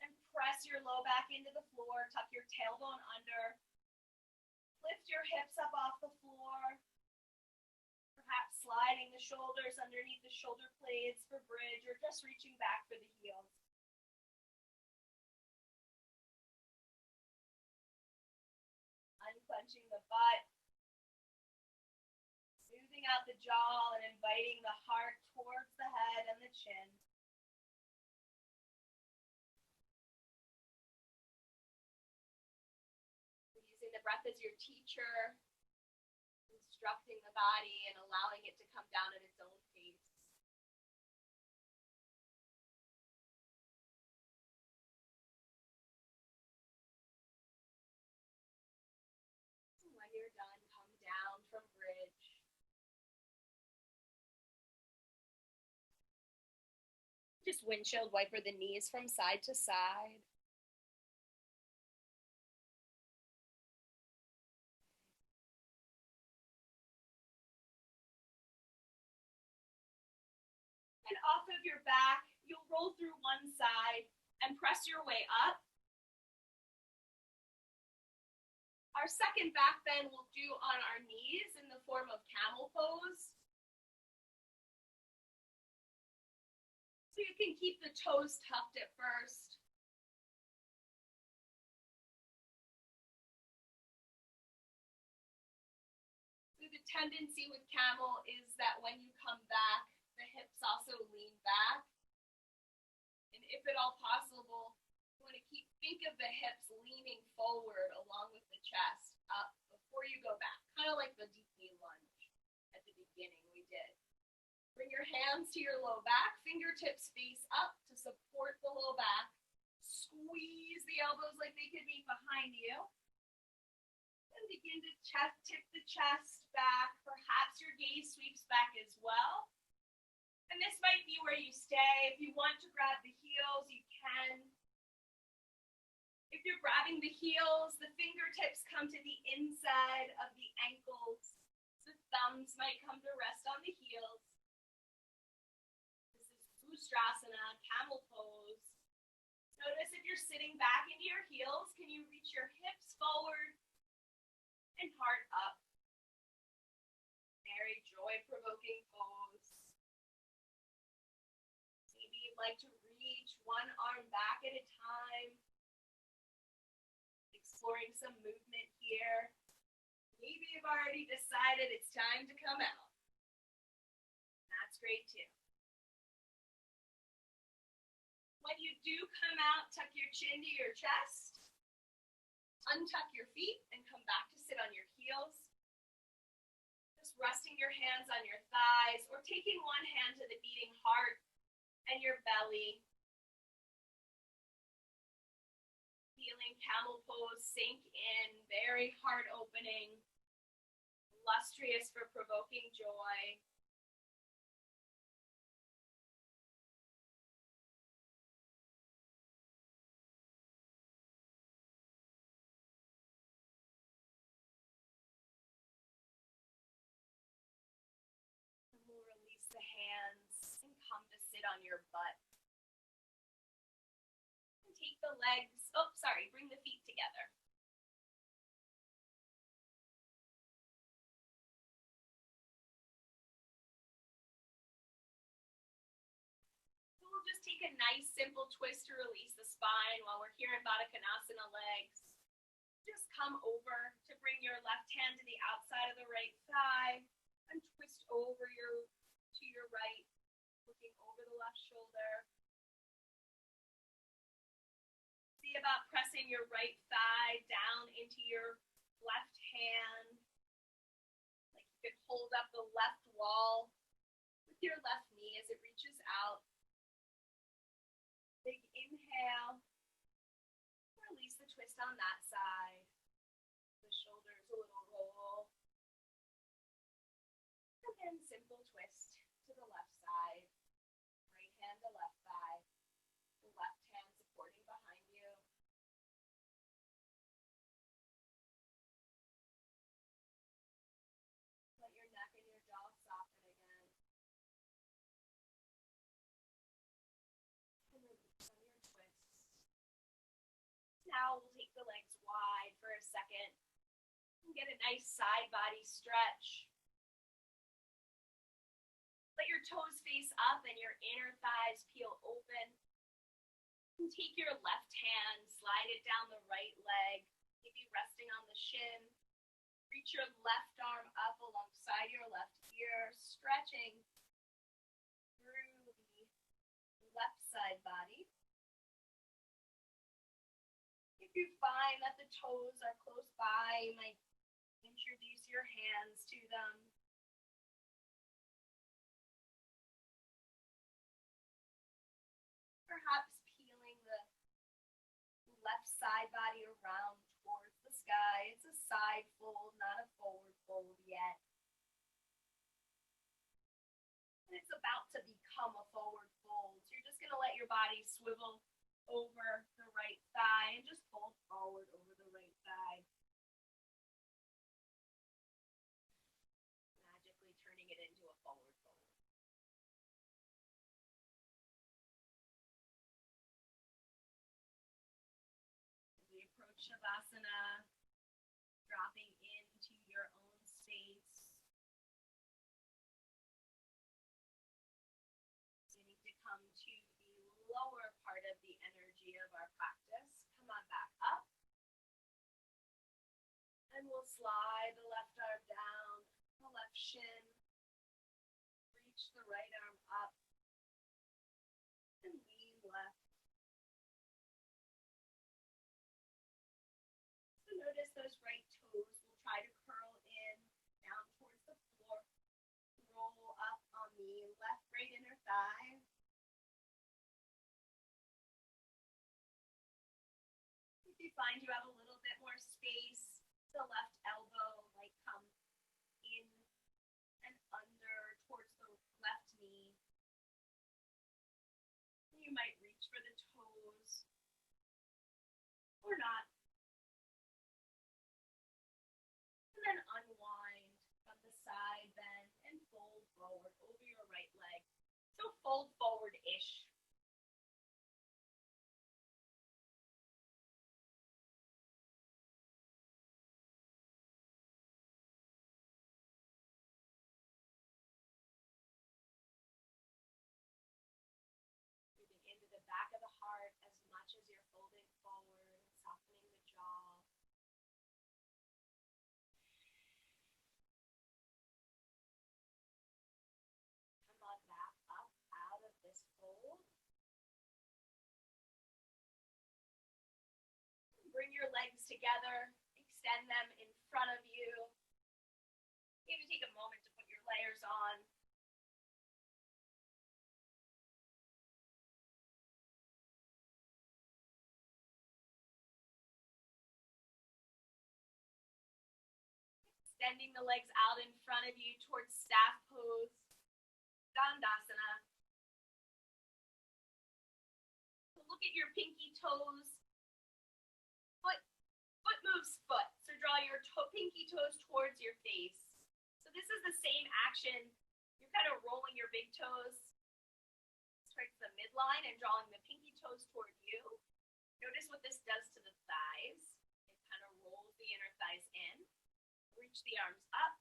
And press your low back into the floor. Tuck your tailbone under. Lift your hips up off the floor. Perhaps sliding the shoulders underneath the shoulder blades for bridge, or just reaching back for the heels. Unclenching the butt. Smoothing out the jaw and inviting the heart towards the head and the chin. Using the breath as your teacher, instructing the body and allowing it to come down at its own pace. When you're done, come down from bridge. Just windshield wiper the knees from side to side. And off of your back, you'll roll through one side and press your way up. Our second back bend we'll do on our knees in the form of camel pose. So you can keep the toes tucked at first. So the tendency with camel is that when you come back, the hips also lean back. And if at all possible, you want to think of the hips leaning forward along with the chest up before you go back. Kind of like the deep knee lunge at the beginning we did. Bring your hands to your low back, fingertips face up to support the low back. Squeeze the elbows like they could be behind you. And begin to tip the chest back. Perhaps your gaze sweeps back as well. And this might be where you stay. If you want to grab the heels, you can. If you're grabbing the heels, the fingertips come to the inside of the ankles. The thumbs might come to rest on the heels. This is Ustrasana, camel pose. Notice if you're sitting back into your heels, can you reach your hips forward and heart up? Very joy-provoking pose. Maybe you'd like to reach one arm back at a time. Exploring some movement here. Maybe you've already decided it's time to come out. That's great too. When you do come out, tuck your chin to your chest. Untuck your feet and come back to sit on your heels. Just resting your hands on your thighs or taking one hand to the beating heart and your belly. Feeling camel pose sink in, very heart opening, illustrious for provoking joy. And we'll release the hands and come to sit on your butt. take the legs, oh, sorry, bring the feet together. So we'll just take a nice simple twist to release the spine while we're here in Baddha Konasana legs. Just come over to bring your left hand to the outside of the right thigh and twist over to your right, looking over the left shoulder. See about pressing your right thigh down into your left hand. Like you could hold up the left wall with your left knee as it reaches out. Big inhale. Release the twist on that side. The shoulders a little roll. And then simple twist to the left side. Right hand to left thigh. The left hand supporting behind you. Let your neck and your jaw soften again. And release on your twist. Now we'll take the legs wide for a second and get a nice side body stretch. Let your toes face up and your inner thighs peel open. And take your left hand, slide it down the right leg, maybe resting on the shin. Reach your left arm up alongside your left ear, stretching through the left side body. If you find that the toes are close by, you might introduce your hands to them. Perhaps peeling the left side body around towards the sky. It's a side fold, not a forward fold yet. And it's about to become a forward fold. So you're just going to let your body swivel over the right thigh and just fold forward over the right thigh. Magically turning it into a forward fold. As we approach Shavasana, dropping into your own space. You need to come to the lower part of the energy of our practice. Come on back up. And we'll slide the left arm down, the left shin. Reach the right arm up. And lean left. So notice those right toes will try to curl in down towards the floor. Roll up on the left right inner thigh. If you find you have a little bit more space, the left elbow might come in and under towards the left knee. You might reach for the toes or not. And then unwind from the side bend and fold forward over your right leg. So fold forward-ish. Moving into the back of the heart as much as you're folding forward, softening the jaw. Come on back up out of this fold. Bring your legs together, extend them in front of you. Maybe take a moment to put your layers on. Extending the legs out in front of you towards staff pose, Dandasana. So look at your pinky toes. Foot moves foot. So draw your pinky toes towards your face. So this is the same action. You're kind of rolling your big toes towards the midline and drawing the pinky toes toward you. Notice what this does to the thighs. It kind of rolls the inner thighs in. Reach the arms up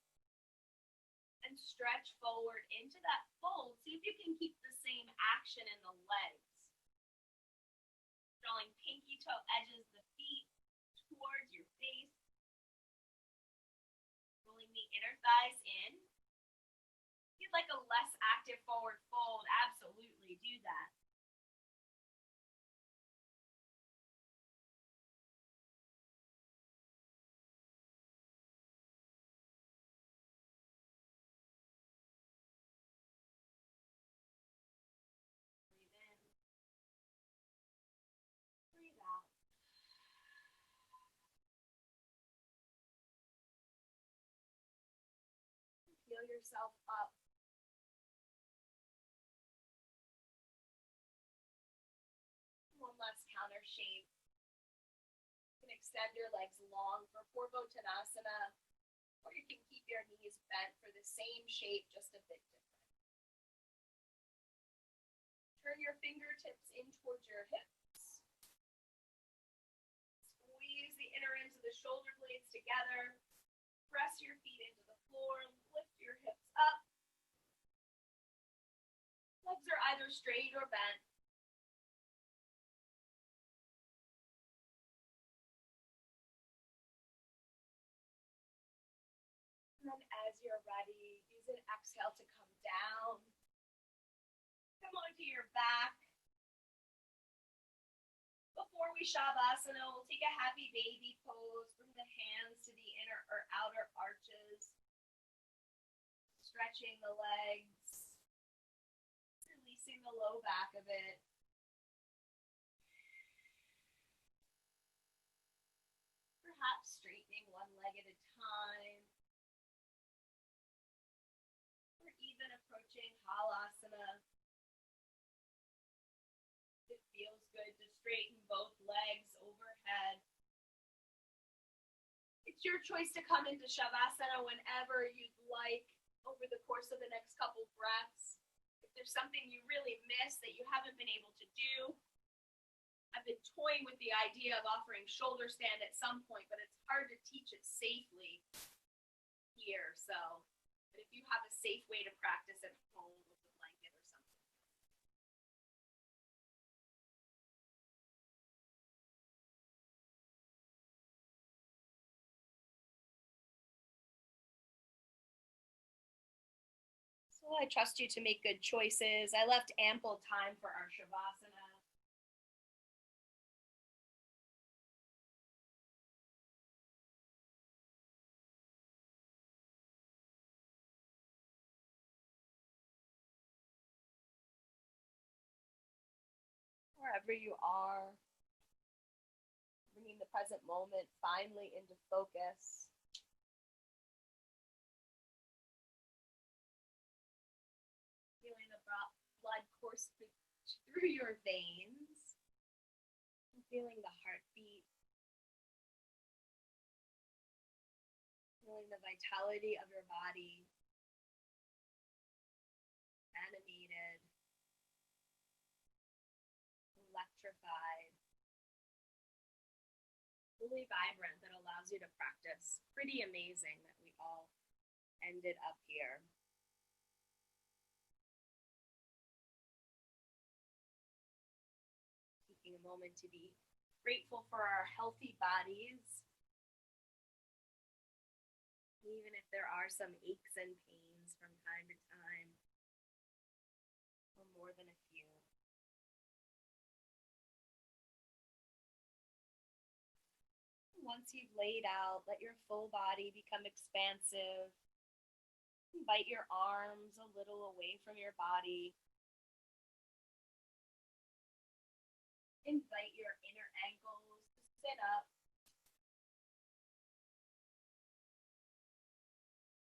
and stretch forward into that fold. See if you can keep the same action in the legs. Drawing pinky toe edges the feet towards your face. Rolling the inner thighs in. If you'd like a less active forward fold, absolutely do that. Breathe out. Feel yourself up. One last counter shape. You can extend your legs long for Purvottanasana, or you can keep your knees bent for the same shape, just a bit different. Turn your fingertips in towards your hips. Squeeze the inner ends of the shoulder blades together. Press your feet into the floor. Lift your hips up. Legs are either straight or bent. And then as you're ready, use an exhale to come down. Come onto your back. Before we Shavasana, we'll take a happy baby pose. Bring the hands to the inner or outer arches. Stretching the legs. Releasing the low back of it. Perhaps straightening one leg at a time. Or even approaching Halasana. It feels good to straighten both legs overhead. It's your choice to come into Shavasana whenever you'd like over the course of the next couple breaths. If there's something you really miss that you haven't been able to do, I've been toying with the idea of offering shoulder stand at some point, but it's hard to teach it safely here. So, but if you have a safe way to practice at home with a blanket or something. So I trust you to make good choices. I left ample time for our Shavasana. Wherever you are, bringing the present moment finally into focus. Feeling the blood course through your veins. And feeling the heartbeat. Feeling the vitality of your body. Animated. Electrified. Really vibrant, that allows you to practice. Pretty amazing that we all ended up here. Taking a moment to be grateful for our healthy bodies. Even if there are some aches and pains from time to time, or more than a few. Once you've laid out, let your full body become expansive. Invite your arms a little away from your body. Invite your inner ankles to sit up.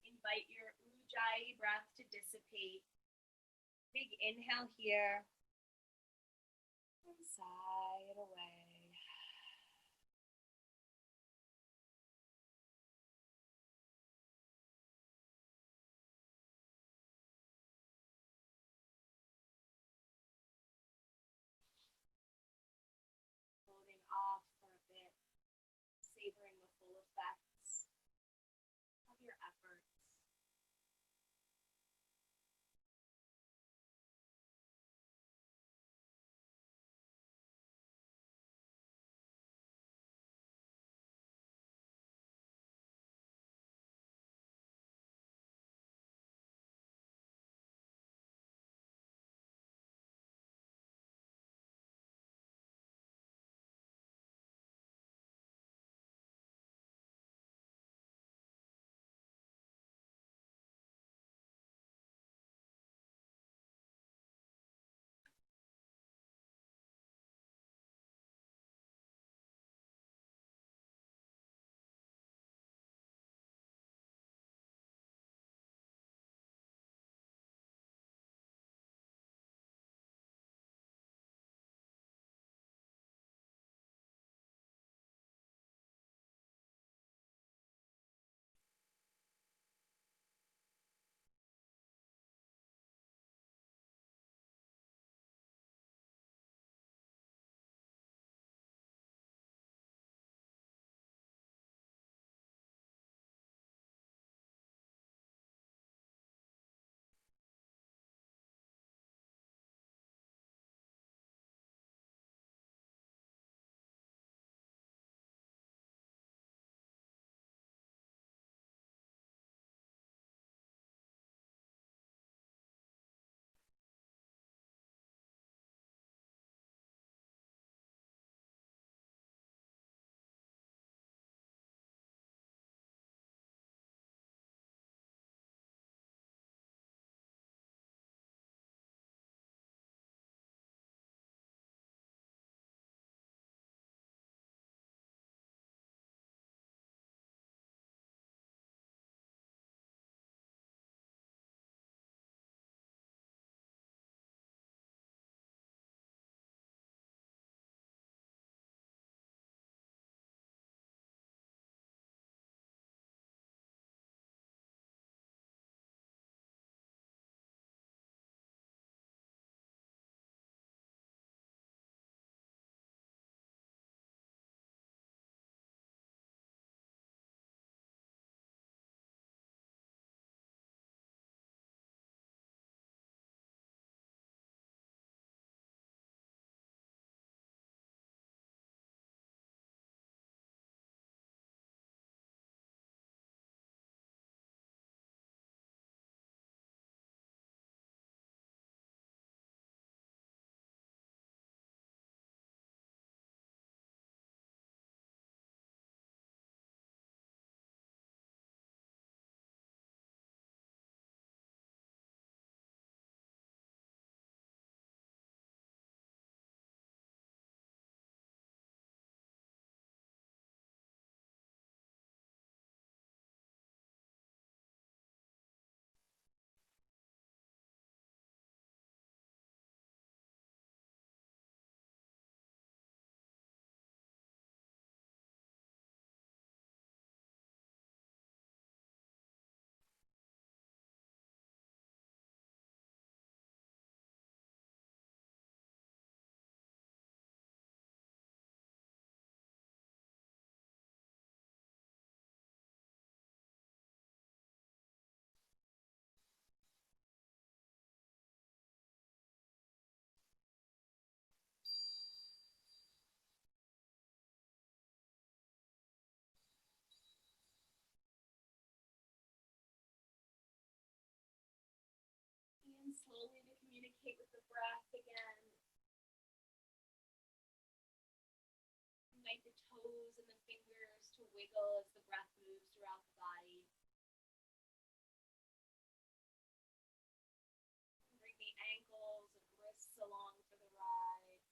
Invite your Ujjayi breath to dissipate. Big inhale here. And sigh it away. Holding communicate with the breath again. Invite the toes and the fingers to wiggle as the breath moves throughout the body. Bring the ankles and wrists along for the ride.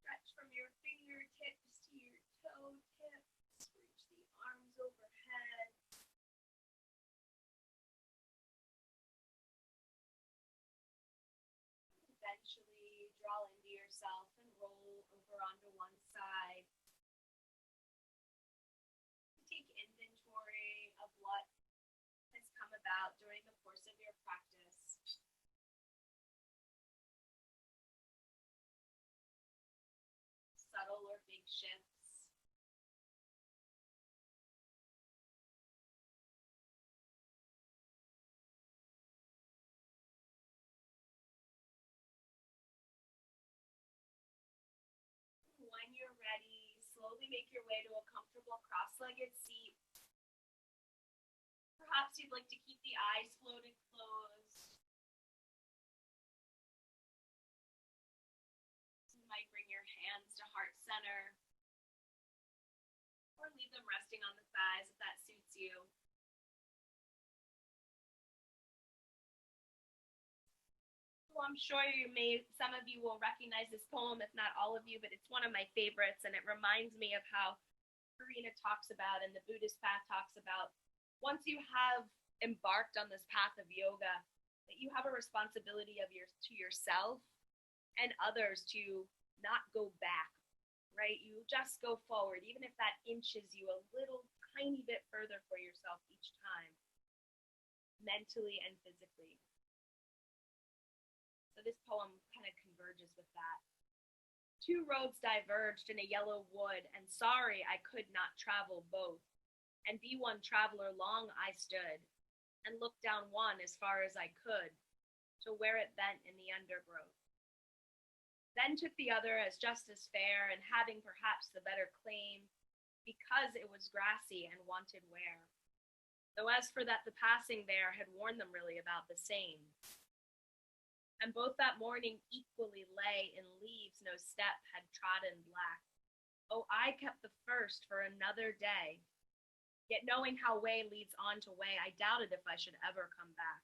Stretch from your fingertips to your toe tips. Reach the arms overhead. Eventually, draw into yourself and roll over onto one side. Take inventory of what has come about during the course of your practice. Subtle or big shifts. When you're ready, slowly make your way to a comfortable cross-legged seat. Perhaps you'd like to keep the eyes floated closed. You might bring your hands to heart center, or leave them resting on the thighs if that suits you. Well, I'm sure some of you will recognize this poem, if not all of you, but it's one of my favorites, and it reminds me of how Karina talks about and the Buddhist path talks about once you have embarked on this path of yoga, that you have a responsibility to yourself and others to not go back, right? You just go forward, even if that inches you a little tiny bit further for yourself each time, mentally and physically. So this poem kind of converges with that. Two roads diverged in a yellow wood, and sorry I could not travel both. And be one traveler long I stood, and looked down one as far as I could, to where it bent in the undergrowth. Then took the other as just as fair, and having perhaps the better claim, because it was grassy and wanted wear. Though as for that the passing there had warned them really about the same. And both that morning equally lay in leaves no step had trodden black. Oh, I kept the first for another day. Yet knowing how way leads on to way, I doubted if I should ever come back.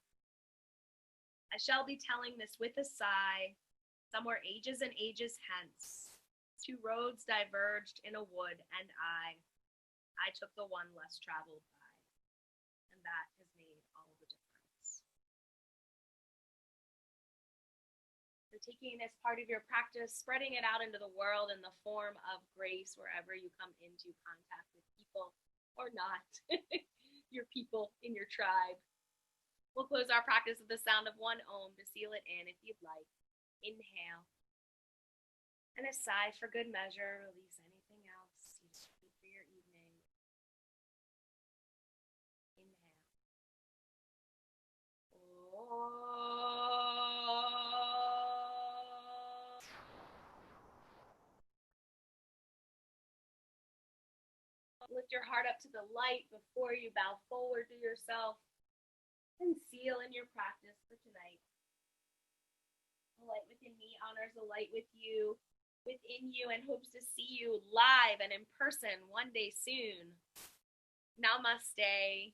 I shall be telling this with a sigh, somewhere ages and ages hence. Two roads diverged in a wood, and I took the one less traveled by. And that has made all the difference. So taking this part of your practice, spreading it out into the world in the form of grace wherever you come into contact with people or not, your people in your tribe. We'll close our practice with the sound of one Om to seal it in if you'd like. Inhale. And a sigh for good measure. Release anything else you just need for your evening. Inhale. Lift your heart up to the light before you bow forward to yourself and seal in your practice for tonight. The light within me honors the light within you, and hopes to see you live and in person one day soon. Namaste.